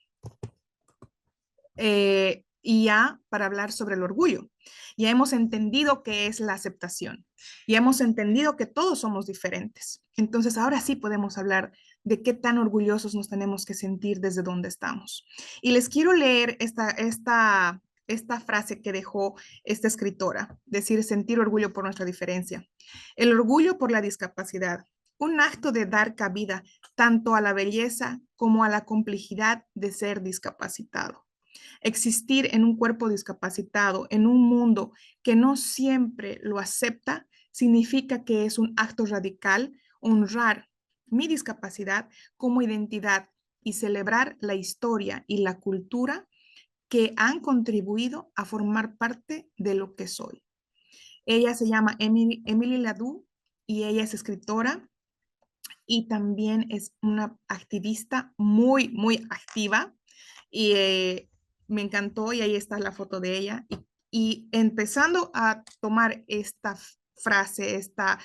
y ya para hablar sobre el orgullo. Ya hemos entendido qué es la aceptación. Ya hemos entendido que todos somos diferentes. Entonces ahora sí podemos hablar de qué tan orgullosos nos tenemos que sentir desde donde estamos. Y les quiero leer esta frase que dejó esta escritora, decir sentir orgullo por nuestra diferencia. El orgullo por la discapacidad, un acto de dar cabida tanto a la belleza como a la complejidad de ser discapacitado. Existir en un cuerpo discapacitado, en un mundo que no siempre lo acepta, significa que es un acto radical honrar mi discapacidad como identidad y celebrar la historia y la cultura que han contribuido a formar parte de lo que soy. Ella se llama Emily Ladou y ella es escritora y también es una activista muy, muy activa. Y me encantó y ahí está la foto de ella. Y empezando a tomar esta frase, esta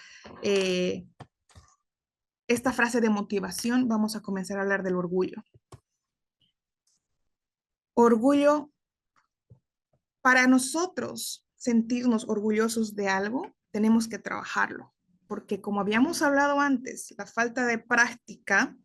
frase de motivación, vamos a comenzar a hablar del orgullo. Orgullo, para nosotros sentirnos orgullosos de algo, tenemos que trabajarlo, porque como habíamos hablado antes, la falta de práctica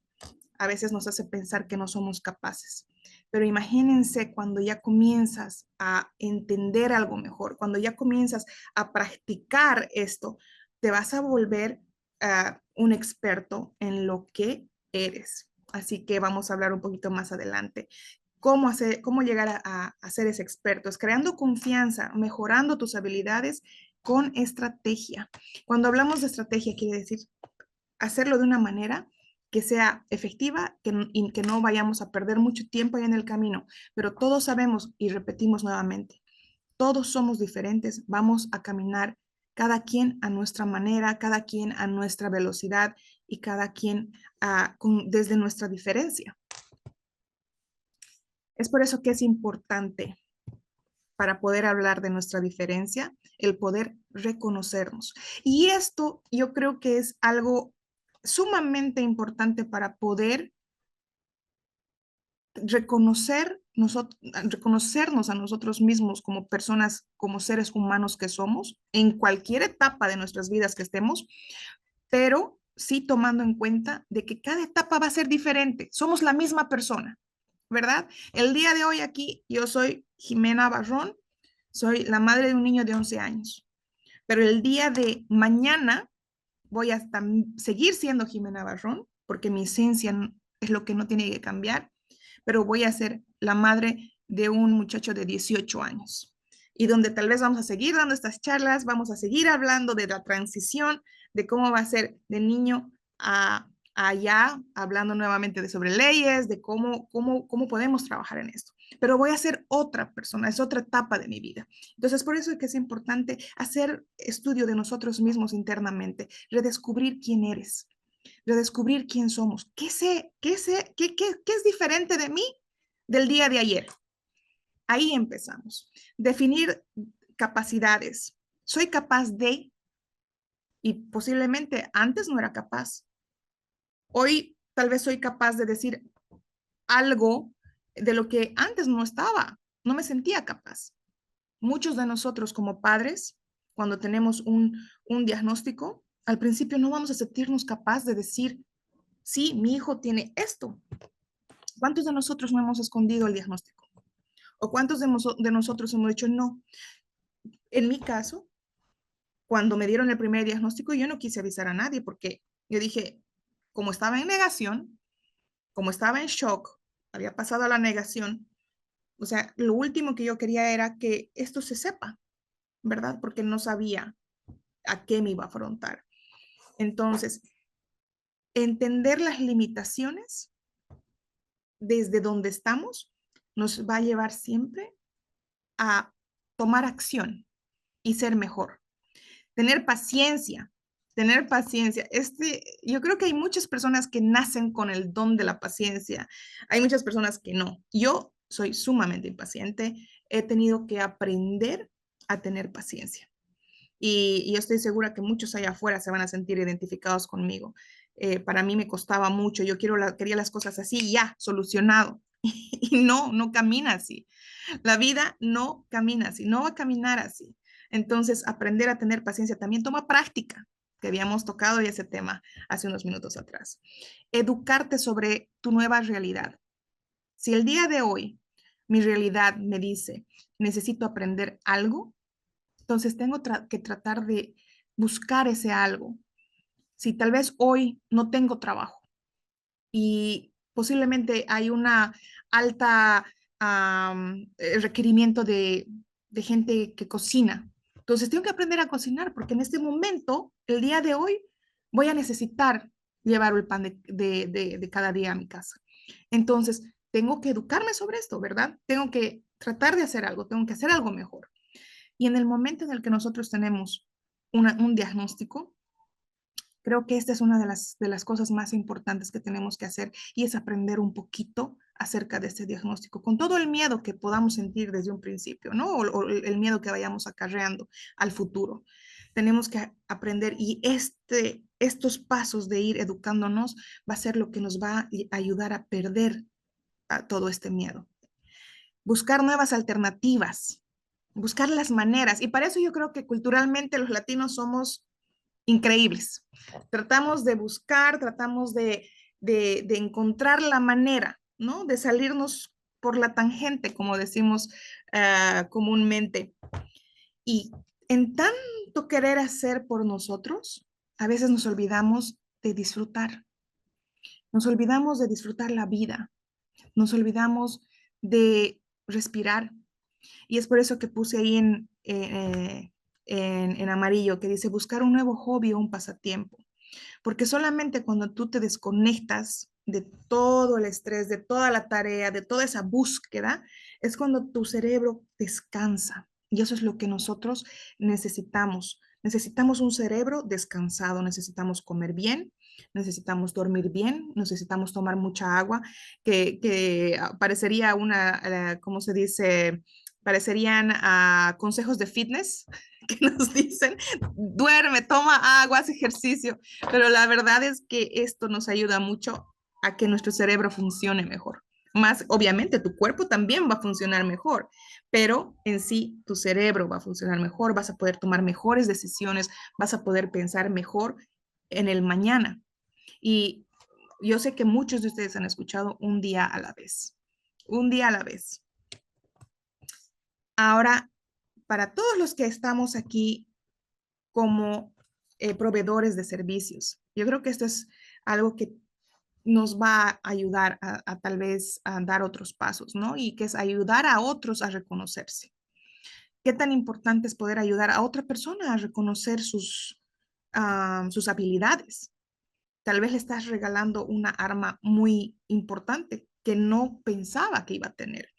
a veces nos hace pensar que no somos capaces. Pero imagínense cuando ya comienzas a entender algo mejor, cuando ya comienzas a practicar esto, te vas a volver un experto en lo que eres. Así que vamos a hablar un poquito más adelante. Cómo llegar a ser ese experto? Es creando confianza, mejorando tus habilidades con estrategia. Cuando hablamos de estrategia, quiere decir hacerlo de una manera que sea efectiva y que no vayamos a perder mucho tiempo ahí en el camino. Pero todos sabemos y repetimos nuevamente, todos somos diferentes, vamos a caminar cada quien a nuestra manera, cada quien a nuestra velocidad y cada quien desde nuestra diferencia. Es por eso que es importante para poder hablar de nuestra diferencia, el poder reconocernos. Y esto yo creo que es algo sumamente importante para poder reconocernos a nosotros mismos como personas, como seres humanos que somos, en cualquier etapa de nuestras vidas que estemos, pero sí tomando en cuenta de que cada etapa va a ser diferente. Somos la misma persona, ¿verdad? El día de hoy aquí yo soy Jimena Barrón, soy la madre de un niño de 11 años, pero el día de mañana voy a seguir siendo Jimena Barrón, porque mi esencia es lo que no tiene que cambiar, pero voy a ser la madre de un muchacho de 18 años. Y donde tal vez vamos a seguir dando estas charlas, vamos a seguir hablando de la transición, de cómo va a ser de niño a allá, hablando nuevamente sobre leyes, de cómo podemos trabajar en esto. Pero voy a ser otra persona, es otra etapa de mi vida. Entonces, por eso es que es importante hacer estudio de nosotros mismos internamente, redescubrir quién eres, redescubrir quién somos, qué es diferente de mí del día de ayer. Ahí empezamos. Definir capacidades. Soy capaz de, y posiblemente antes no era capaz. Hoy tal vez soy capaz de decir algo de lo que antes no estaba, no me sentía capaz. Muchos de nosotros como padres, cuando tenemos un diagnóstico, al principio no vamos a sentirnos capaces de decir, sí, mi hijo tiene esto. ¿Cuántos de nosotros no hemos escondido el diagnóstico? ¿O cuántos de nosotros hemos dicho no? En mi caso, cuando me dieron el primer diagnóstico, yo no quise avisar a nadie porque yo dije, como estaba en negación, como estaba en shock, había pasado a la negación, o sea, lo último que yo quería era que esto se sepa, ¿verdad? Porque no sabía a qué me iba a afrontar. Entonces, entender las limitaciones desde donde estamos nos va a llevar siempre a tomar acción y ser mejor. Tener paciencia, tener paciencia. Yo creo que hay muchas personas que nacen con el don de la paciencia. Hay muchas personas que no. Yo soy sumamente impaciente. He tenido que aprender a tener paciencia. Y yo estoy segura que muchos allá afuera se van a sentir identificados conmigo. Para mí me costaba mucho. Yo quería las cosas así, ya, solucionado. Y no, no camina así. La vida no camina así, no va a caminar así. Entonces, aprender a tener paciencia también toma práctica, que habíamos tocado ya ese tema hace unos minutos atrás. Educarte sobre tu nueva realidad. Si el día de hoy mi realidad me dice, necesito aprender algo, entonces tengo que tratar de buscar ese algo. Si tal vez hoy no tengo trabajo y posiblemente hay una alta requerimiento de gente que cocina. Entonces tengo que aprender a cocinar porque en este momento, el día de hoy, voy a necesitar llevar el pan de cada día a mi casa. Entonces, tengo que educarme sobre esto, ¿verdad? Tengo que tratar de hacer algo, tengo que hacer algo mejor. Y en el momento en el que nosotros tenemos un diagnóstico, creo que esta es una de las cosas más importantes que tenemos que hacer y es aprender un poquito acerca de este diagnóstico, con todo el miedo que podamos sentir desde un principio, ¿no? O el miedo que vayamos acarreando al futuro. Tenemos que aprender y estos pasos de ir educándonos va a ser lo que nos va a ayudar a perder todo este miedo. Buscar nuevas alternativas, buscar las maneras. Y para eso yo creo que culturalmente los latinos somos increíbles. Tratamos de buscar, tratamos de encontrar la manera, ¿no? De salirnos por la tangente, como decimos comúnmente. Y en tanto querer hacer por nosotros, a veces nos olvidamos de disfrutar. Nos olvidamos de disfrutar la vida. Nos olvidamos de respirar. Y es por eso que puse ahí en amarillo, que dice buscar un nuevo hobby o un pasatiempo. Porque solamente cuando tú te desconectas de todo el estrés, de toda la tarea, de toda esa búsqueda, es cuando tu cerebro descansa. Y eso es lo que nosotros necesitamos. Necesitamos un cerebro descansado, necesitamos comer bien, necesitamos dormir bien, necesitamos tomar mucha agua, que parecería ¿cómo se dice? Parecerían consejos de fitness que nos dicen, duerme, toma agua, haz ejercicio, pero la verdad es que esto nos ayuda mucho a que nuestro cerebro funcione mejor. Más, obviamente, tu cuerpo también va a funcionar mejor, pero en sí tu cerebro va a funcionar mejor, vas a poder tomar mejores decisiones, vas a poder pensar mejor en el mañana. Y yo sé que muchos de ustedes han escuchado un día a la vez, un día a la vez. Ahora, para todos los que estamos aquí como proveedores de servicios, yo creo que esto es algo que nos va a ayudar a tal vez a dar otros pasos, ¿no? Y que es ayudar a otros a reconocerse. ¿Qué tan importante es poder ayudar a otra persona a reconocer sus habilidades? Tal vez le estás regalando una arma muy importante que no pensaba que iba a tener.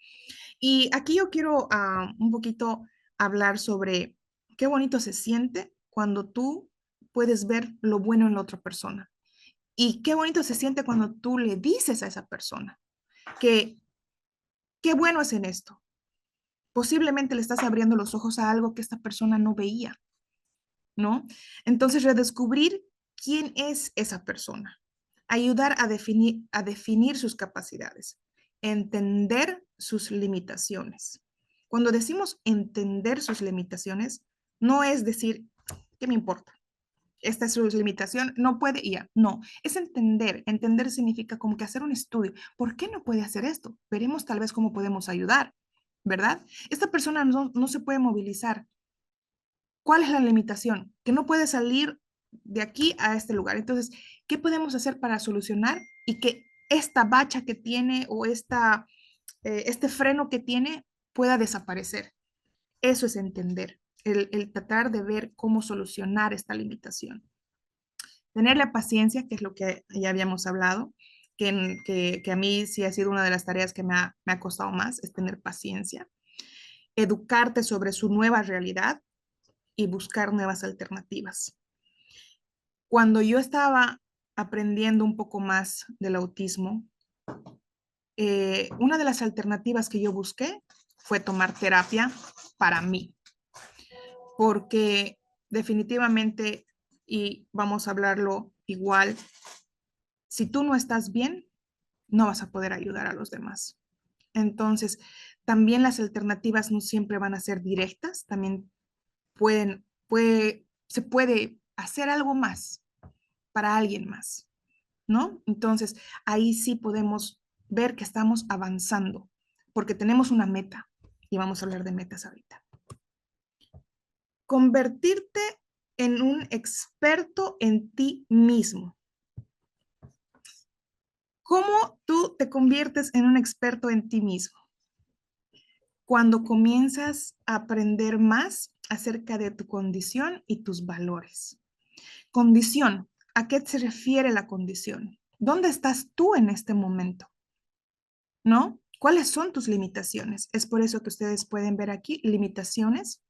Y aquí yo quiero un poquito hablar sobre qué bonito se siente cuando tú puedes ver lo bueno en la otra persona. Y qué bonito se siente cuando tú le dices a esa persona que qué bueno es en esto. Posiblemente le estás abriendo los ojos a algo que esta persona no veía, ¿no? Entonces, redescubrir quién es esa persona, ayudar a definir sus capacidades, entender sus limitaciones. Cuando decimos entender sus limitaciones, no es decir, ¿qué me importa? Esta es su limitación, no puede y ya. No, es entender. Entender significa como que hacer un estudio. ¿Por qué no puede hacer esto? Veremos tal vez cómo podemos ayudar, ¿verdad? Esta persona no se puede movilizar. ¿Cuál es la limitación? Que no puede salir de aquí a este lugar. Entonces, ¿qué podemos hacer para solucionar y que esta bacha que tiene o este freno que tiene pueda desaparecer? Eso es entender, el tratar de ver cómo solucionar esta limitación. Tener la paciencia, que es lo que ya habíamos hablado, que a mí sí ha sido una de las tareas que me ha costado más, es tener paciencia. Educarte sobre su nueva realidad y buscar nuevas alternativas. Cuando yo estaba aprendiendo un poco más del autismo, una de las alternativas que yo busqué fue tomar terapia para mí, porque definitivamente, y vamos a hablarlo igual, si tú no estás bien, no vas a poder ayudar a los demás. Entonces, también las alternativas no siempre van a ser directas, también se puede hacer algo más para alguien más, ¿no? Entonces, ahí sí podemos ver que estamos avanzando, porque tenemos una meta, y vamos a hablar de metas ahorita. Convertirte en un experto en ti mismo. ¿Cómo tú te conviertes en un experto en ti mismo? Cuando comienzas a aprender más acerca de tu condición y tus valores. Condición, ¿a qué se refiere la condición? ¿Dónde estás tú en este momento? ¿No? ¿Cuáles son tus limitaciones? Es por eso que ustedes pueden ver aquí limitaciones.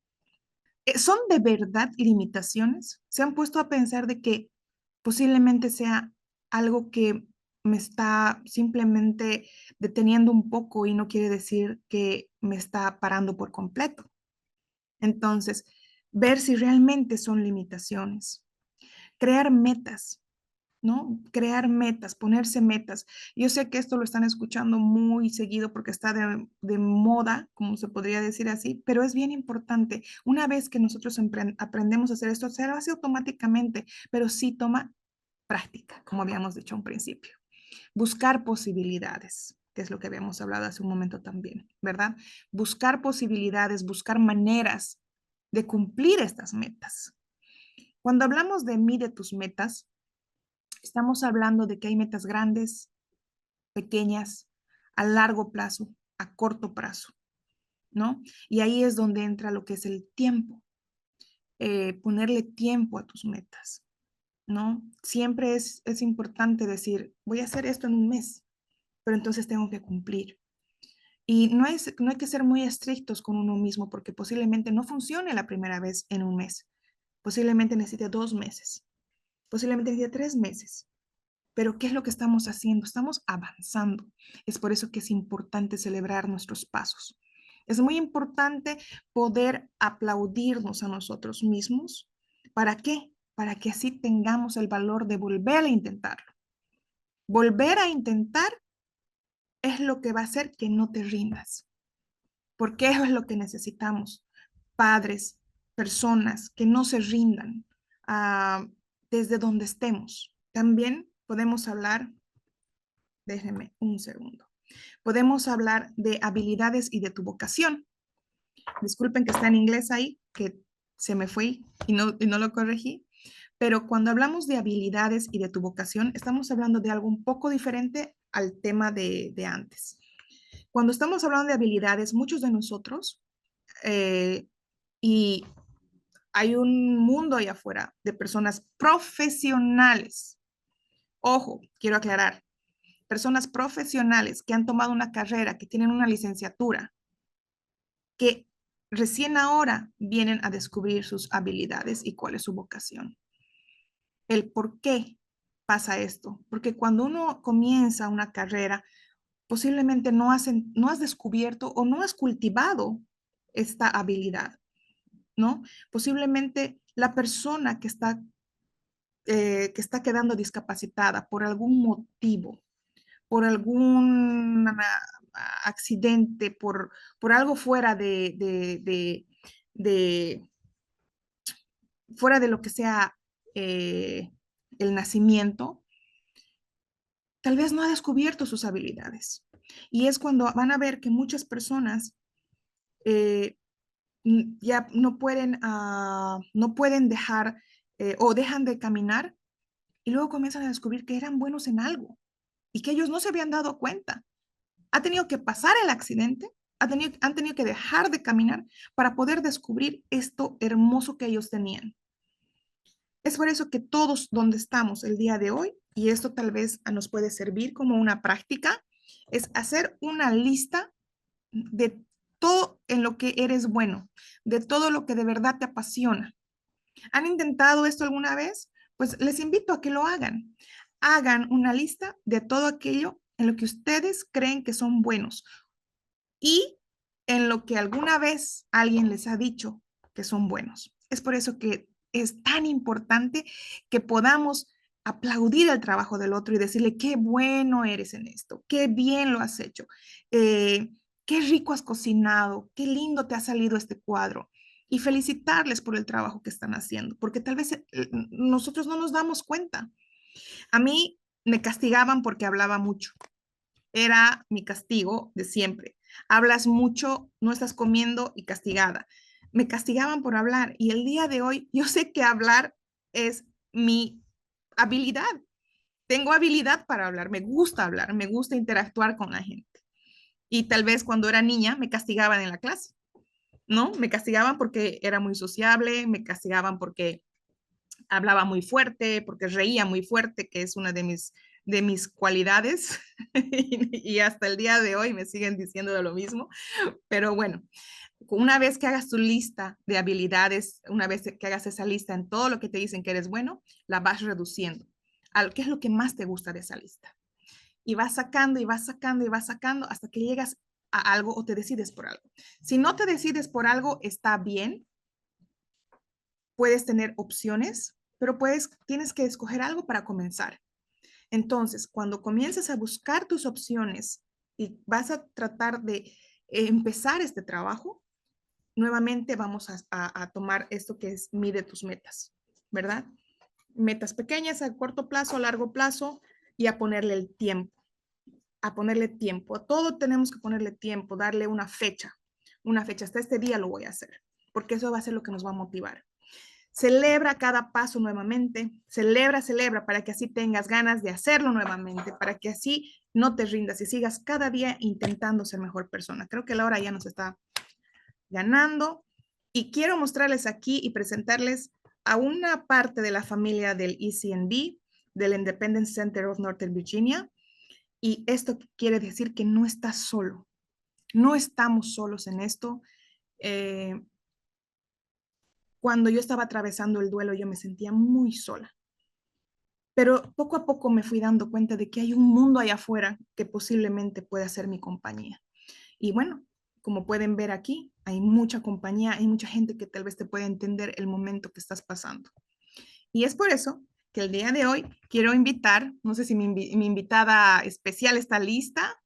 ¿Son de verdad limitaciones? ¿Se han puesto a pensar de que posiblemente sea algo que me está simplemente deteniendo un poco y no quiere decir que me está parando por completo? Entonces, ver si realmente son limitaciones. Crear metas, ¿no? Crear metas, ponerse metas. Yo sé que esto lo están escuchando muy seguido porque está de moda, como se podría decir así, pero es bien importante. Una vez que nosotros aprendemos a hacer esto, se hace automáticamente, pero sí toma práctica, como habíamos dicho un principio. Buscar posibilidades, que es lo que habíamos hablado hace un momento también, ¿verdad? Buscar posibilidades, buscar maneras de cumplir estas metas. Cuando hablamos de mide tus metas, estamos hablando de que hay metas grandes, pequeñas, a largo plazo, a corto plazo, ¿no? Y ahí es donde entra lo que es el tiempo, ponerle tiempo a tus metas, ¿no? Siempre es importante decir, voy a hacer esto en un mes, pero entonces tengo que cumplir. Y no hay que ser muy estrictos con uno mismo porque posiblemente no funcione la primera vez en un mes. Posiblemente necesite 2 meses, posiblemente necesite 3 meses. Pero ¿qué es lo que estamos haciendo? Estamos avanzando. Es por eso que es importante celebrar nuestros pasos. Es muy importante poder aplaudirnos a nosotros mismos. ¿Para qué? Para que así tengamos el valor de volver a intentarlo. Volver a intentar es lo que va a hacer que no te rindas, porque eso es lo que necesitamos. Padres, personas que no se rindan desde donde estemos. También podemos hablar, déjenme un segundo, podemos hablar de habilidades y de tu vocación. Disculpen que está en inglés ahí, que se me fue y no lo corregí, pero cuando hablamos de habilidades y de tu vocación, estamos hablando de algo un poco diferente al tema de antes. Cuando estamos hablando de habilidades, muchos de nosotros, y hay un mundo allá afuera de personas profesionales. Ojo, quiero aclarar, personas profesionales que han tomado una carrera, que tienen una licenciatura, que recién ahora vienen a descubrir sus habilidades y cuál es su vocación. El por qué pasa esto, porque cuando uno comienza una carrera, posiblemente no has descubierto o no has cultivado esta habilidad, ¿no? Posiblemente la persona que está quedando discapacitada por algún motivo, por algún accidente, por algo fuera de, fuera de lo que sea el nacimiento, tal vez no ha descubierto sus habilidades. Y es cuando van a ver que muchas personas eh, ya no pueden dejar o dejan de caminar y luego comienzan a descubrir que eran buenos en algo y que ellos no se habían dado cuenta. Ha tenido que pasar el accidente, han tenido que dejar de caminar para poder descubrir esto hermoso que ellos tenían. Es por eso que todos donde estamos el día de hoy, y esto tal vez nos puede servir como una práctica, es hacer una lista de todo en lo que eres bueno, de todo lo que de verdad te apasiona. ¿Han intentado esto alguna vez? Pues les invito a que lo hagan. Hagan una lista de todo aquello en lo que ustedes creen que son buenos y en lo que alguna vez alguien les ha dicho que son buenos. Es por eso que es tan importante que podamos aplaudir el trabajo del otro y decirle, qué bueno eres en esto, qué bien lo has hecho, qué rico has cocinado, qué lindo te ha salido este cuadro. Y felicitarles por el trabajo que están haciendo, porque tal vez nosotros no nos damos cuenta. A mí me castigaban porque hablaba mucho. Era mi castigo de siempre. Hablas mucho, no estás comiendo y castigada. Me castigaban por hablar y el día de hoy yo sé que hablar es mi habilidad. Tengo habilidad para hablar, me gusta interactuar con la gente. Y tal vez cuando era niña me castigaban en la clase, ¿no? Me castigaban porque era muy sociable, me castigaban porque hablaba muy fuerte, porque reía muy fuerte, que es una de mis cualidades. Y hasta el día de hoy me siguen diciendo de lo mismo. Pero bueno, una vez que hagas tu lista de habilidades, una vez que hagas esa lista en todo lo que te dicen que eres bueno, la vas reduciendo. ¿Qué es lo que más te gusta de esa lista? Y vas sacando y vas sacando y vas sacando hasta que llegas a algo o te decides por algo. Si no te decides por algo, está bien, puedes tener opciones, pero tienes que escoger algo para comenzar. Entonces, cuando comiences a buscar tus opciones y vas a tratar de empezar este trabajo, nuevamente vamos a tomar esto que es mide tus metas, ¿verdad? Metas pequeñas a corto plazo, a largo plazo y a ponerle el tiempo, a ponerle tiempo. A todo tenemos que ponerle tiempo, darle una fecha, hasta este día lo voy a hacer, porque eso va a ser lo que nos va a motivar. Celebra cada paso nuevamente, celebra para que así tengas ganas de hacerlo nuevamente, para que así no te rindas y sigas cada día intentando ser mejor persona. Creo que la hora ya nos está ganando y quiero mostrarles aquí y presentarles a una parte de la familia del ECNB, del Independence Center of Northern Virginia, y esto quiere decir que no estás solo, no estamos solos en esto. Cuando yo estaba atravesando el duelo, yo me sentía muy sola. Pero poco a poco me fui dando cuenta de que hay un mundo allá afuera que posiblemente pueda ser mi compañía. Y bueno, como pueden ver aquí, hay mucha compañía, hay mucha gente que tal vez te puede entender el momento que estás pasando. Y es por eso que el día de hoy quiero invitar, no sé si mi invitada especial está lista.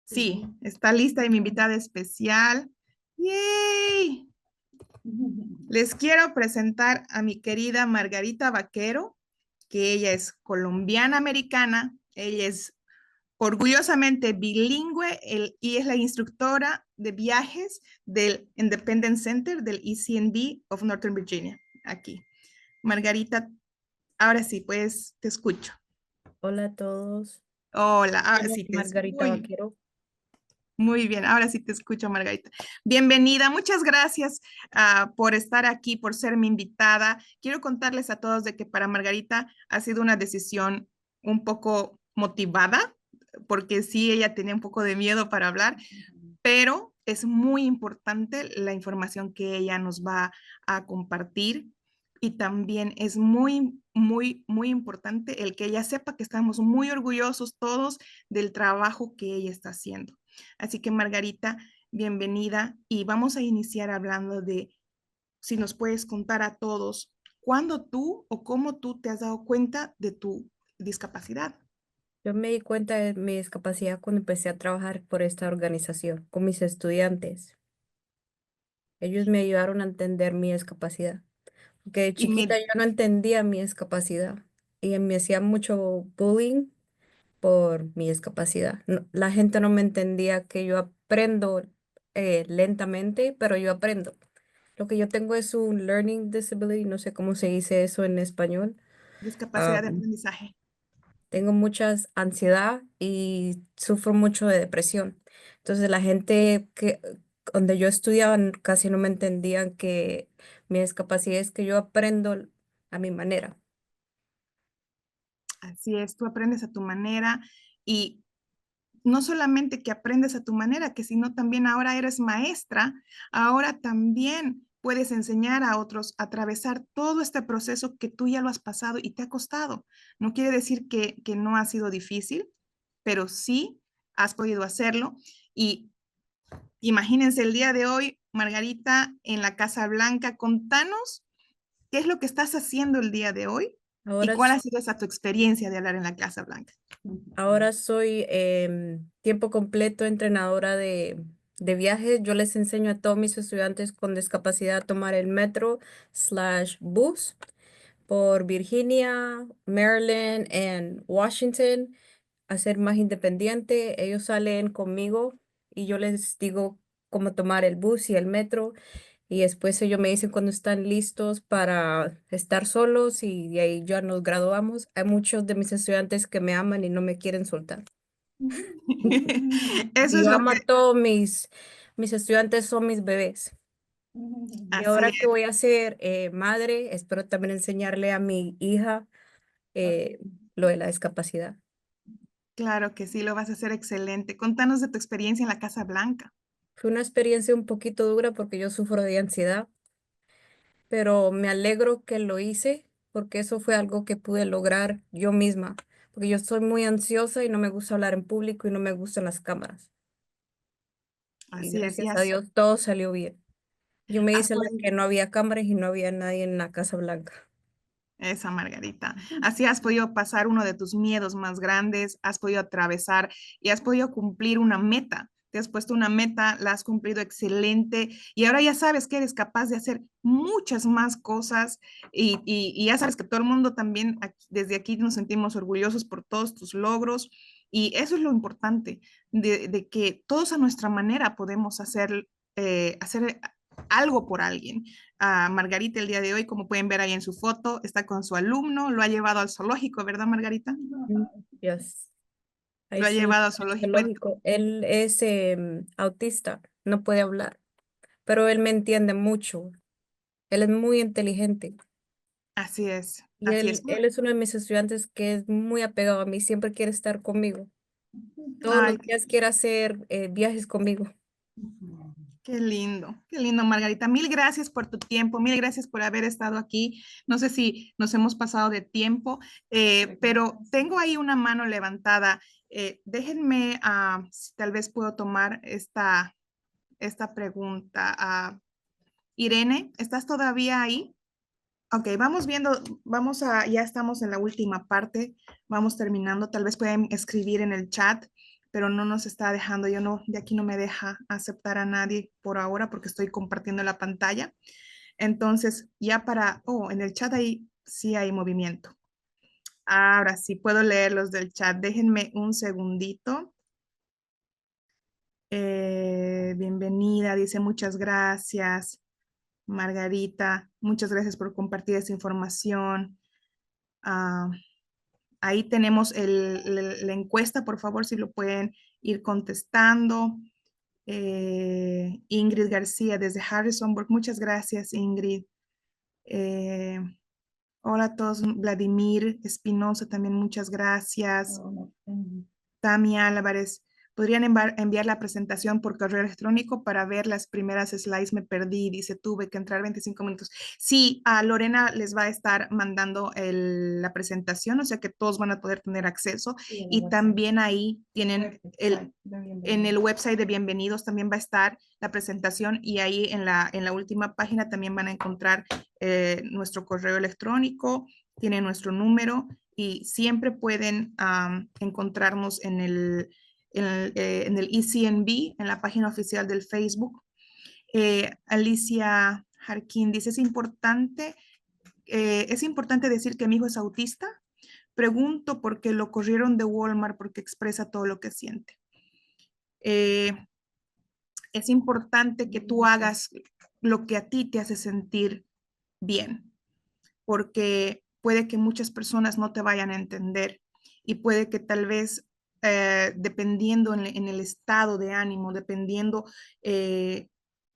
Sí, está lista y mi invitada especial. ¡Yay! Les quiero presentar a mi querida Margarita Vaquero, que ella es colombiana americana, ella es orgullosamente bilingüe y es la instructora de viajes del Independence Center del ECNB of Northern Virginia, aquí. Margarita, ahora sí, pues te escucho. Hola a todos. Hola, Me ahora llamo sí te Margarita escucho. Vaquero. Muy bien, ahora sí te escucho, Margarita. Bienvenida, muchas gracias por estar aquí, por ser mi invitada. Quiero contarles a todos de que para Margarita ha sido una decisión un poco motivada, porque sí, ella tenía un poco de miedo para hablar, pero es muy importante la información que ella nos va a compartir y también es muy importante el que ella sepa que estamos muy orgullosos todos del trabajo que ella está haciendo. Así que Margarita, bienvenida y vamos a iniciar hablando de si nos puedes contar a todos cuándo tú o cómo tú te has dado cuenta de tu discapacidad. Yo me di cuenta de mi discapacidad cuando empecé a trabajar por esta organización con mis estudiantes. Ellos me ayudaron a entender mi discapacidad, porque de Y chiquita yo no entendía mi discapacidad y me hacían mucho bullying por mi discapacidad. La gente no me entendía que yo aprendo lentamente, pero yo aprendo. Lo que yo tengo es un learning disability, no sé cómo se dice eso en español. discapacidad de aprendizaje. Tengo mucha ansiedad y sufro mucho de depresión. Entonces la gente que donde yo estudiaba casi no me entendían que mi discapacidad es que yo aprendo a mi manera. Así es, tú aprendes a tu manera y no solamente que aprendes a tu manera, que sino también ahora eres maestra, ahora también puedes enseñar a otros a atravesar todo este proceso que tú ya lo has pasado y te ha costado. No quiere decir que no ha sido difícil, pero sí has podido hacerlo. Y imagínense el día de hoy, Margarita, en la Casa Blanca, contanos qué es lo que estás haciendo el día de hoy ¿Y Ahora, cuál ha sido esa tu experiencia de hablar en la Casa Blanca? ahora soy tiempo completo entrenadora de viajes. Yo les enseño a todos mis estudiantes con discapacidad a tomar el metro/bus por Virginia, Maryland y Washington, a ser más independiente. Ellos salen conmigo y yo les digo cómo tomar el bus y el metro. Y después ellos me dicen cuando están listos para estar solos y de ahí ya nos graduamos. Hay muchos de mis estudiantes que me aman y no me quieren soltar. Eso Y es yo lo amo que, a todos mis estudiantes, son mis bebés. Y así ahora es. que voy a ser madre, espero también enseñarle a mi hija eh, lo de la discapacidad. Claro que sí, lo vas a hacer excelente. Contanos de tu experiencia en la Casa Blanca. Fue una experiencia un poquito dura porque yo sufro de ansiedad, pero me alegro que lo hice porque eso fue algo que pude lograr yo misma, porque yo soy muy ansiosa y no me gusta hablar en público y no me gustan las cámaras. Y Así es, gracias a Dios todo salió bien. Yo me has hice la podido- que no había cámaras y no había nadie en la Casa Blanca. esa Margarita. Así has podido pasar uno de tus miedos más grandes, has podido atravesar y has podido cumplir una meta. Te has puesto una meta, la has cumplido excelente y ahora ya sabes que eres capaz de hacer muchas más cosas y ya sabes que todo el mundo también desde aquí nos sentimos orgullosos por todos tus logros y eso es lo importante, de que todos a nuestra manera podemos hacer algo por alguien. Margarita el día de hoy, como pueden ver ahí en su foto, está con su alumno, lo ha llevado al zoológico, ¿verdad, Margarita? Mm, Dios. Ahí Lo ha sí, llevado al zoológico. lógico. Él es autista, no puede hablar, pero él me entiende mucho. Él es muy inteligente. Así es, Y así es. él es uno de mis estudiantes que es muy apegado a mí, siempre quiere estar conmigo. Todos Ay, los días quiere hacer viajes conmigo. qué lindo, Margarita. Mil gracias por tu tiempo, mil gracias por haber estado aquí. No sé si nos hemos pasado de tiempo, pero tengo ahí una mano levantada. Déjenme, si tal vez puedo tomar esta pregunta. Irene, ¿estás todavía ahí? Ok, vamos viendo, ya estamos en la última parte, vamos terminando, tal vez pueden escribir en el chat, pero no nos está dejando, yo no, de aquí no me deja aceptar a nadie por ahora porque estoy compartiendo la pantalla. Entonces, en el chat ahí sí hay movimiento. Ahora sí, puedo leer los del chat, déjenme un segundito. Bienvenida, dice muchas gracias. Margarita, muchas gracias por compartir esta información. Ah, ahí tenemos la encuesta, por favor, si lo pueden ir contestando. Ingrid García desde Harrisonburg, muchas gracias, Ingrid. Eh, hola a todos, Vladimir Espinosa, también muchas gracias. Tami Álvarez, ¿podrían enviar la presentación por correo electrónico para ver las primeras slides? Me perdí, dice, tuve que entrar 25 minutos. Sí, a Lorena les va a estar mandando la presentación, o sea que todos van a poder tener acceso. Y también ahí tienen en el website de Bienvenidos también va a estar la presentación y ahí en la última página también van a encontrar nuestro correo electrónico, tienen nuestro número y siempre pueden encontrarnos en el ECNB, en la página oficial del Facebook. Alicia Jarquín dice, es importante decir que mi hijo es autista. Pregunto por qué lo corrieron de Walmart porque expresa todo lo que siente. Es importante que tú hagas lo que a ti te hace sentir bien, porque puede que muchas personas no te vayan a entender y puede que tal vez dependiendo en el estado de ánimo, dependiendo en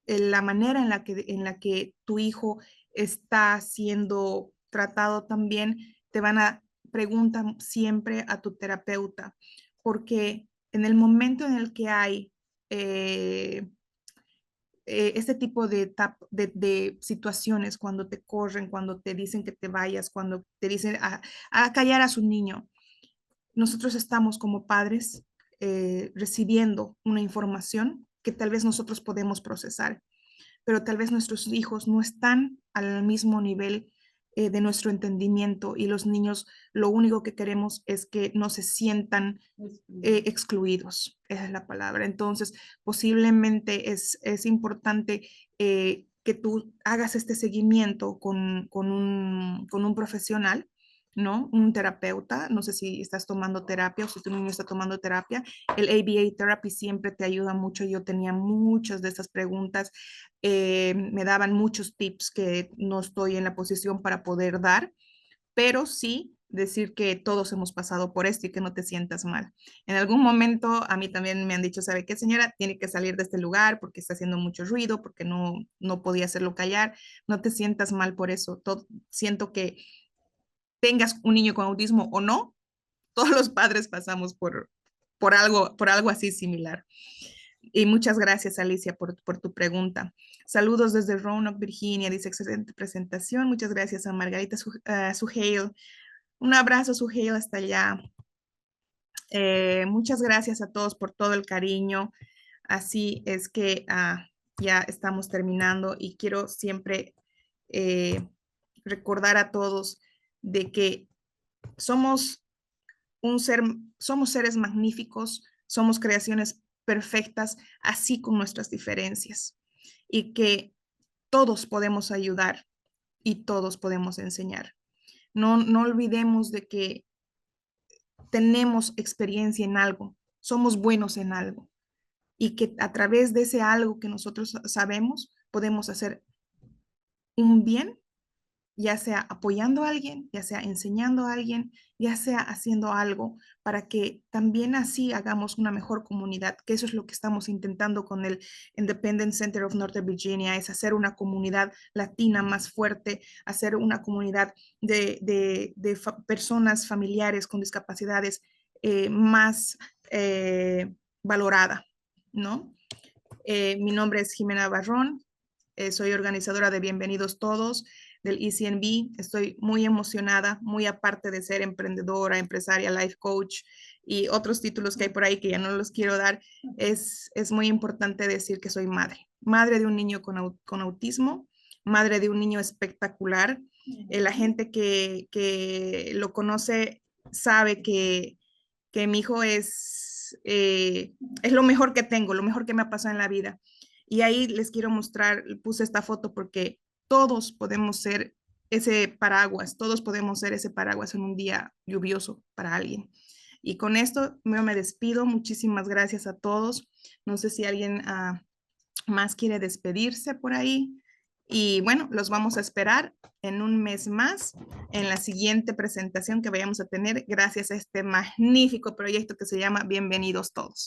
la manera en la que tu hijo está siendo tratado también, te van a preguntar siempre a tu terapeuta, porque en el momento en el que hay eh, este tipo de situaciones, cuando te corren, cuando te dicen que te vayas, cuando te dicen a callar a su niño, nosotros estamos como padres recibiendo una información que tal vez nosotros podemos procesar, pero tal vez nuestros hijos no están al mismo nivel de nuestro entendimiento, y los niños lo único que queremos es que no se sientan excluidos, esa es la palabra. Entonces, posiblemente es importante que tú hagas este seguimiento con un profesional, ¿no? Un terapeuta. No sé si estás tomando terapia o si tu niño está tomando terapia. El ABA Therapy siempre te ayuda mucho. Yo tenía muchas de esas preguntas. Me daban muchos tips que no estoy en la posición para poder dar, pero sí decir que todos hemos pasado por esto y que no te sientas mal. En algún momento a mí también me han dicho, ¿sabe qué, señora? Tiene que salir de este lugar porque está haciendo mucho ruido, porque no podía hacerlo callar. No te sientas mal por eso. Siento que tengas un niño con autismo o no, todos los padres pasamos por algo así similar. Y muchas gracias, Alicia, por tu pregunta. Saludos desde Roanoke, Virginia. Dice, excelente presentación. Muchas gracias a Margarita Suheil. Un abrazo, Suheil, hasta allá. Muchas gracias a todos por todo el cariño. Así es que ya estamos terminando y quiero siempre recordar a todos de que somos somos seres magníficos, somos creaciones perfectas, así con nuestras diferencias, y que todos podemos ayudar y todos podemos enseñar. No olvidemos de que tenemos experiencia en algo, somos buenos en algo, y que a través de ese algo que nosotros sabemos, podemos hacer un bien, ya sea apoyando a alguien, ya sea enseñando a alguien, ya sea haciendo algo para que también así hagamos una mejor comunidad, que eso es lo que estamos intentando con el Independent Center of Northern Virginia, es hacer una comunidad latina más fuerte, hacer una comunidad de personas familiares con discapacidades más valorada, ¿no? Mi nombre es Jimena Barrón, soy organizadora de Bienvenidos Todos del ECNB. Estoy muy emocionada, muy aparte de ser emprendedora, empresaria, life coach y otros títulos que hay por ahí que ya no los quiero dar. Es muy importante decir que soy madre de un niño con autismo, madre de un niño espectacular. La gente que lo conoce sabe que mi hijo es lo mejor que tengo, lo mejor que me ha pasado en la vida. Y ahí les quiero mostrar, puse esta foto porque todos podemos ser ese paraguas, todos podemos ser ese paraguas en un día lluvioso para alguien. Y con esto me despido. Muchísimas gracias a todos. No sé si alguien más quiere despedirse por ahí. Y bueno, los vamos a esperar en un mes más en la siguiente presentación que vayamos a tener gracias a este magnífico proyecto que se llama Bienvenidos Todos.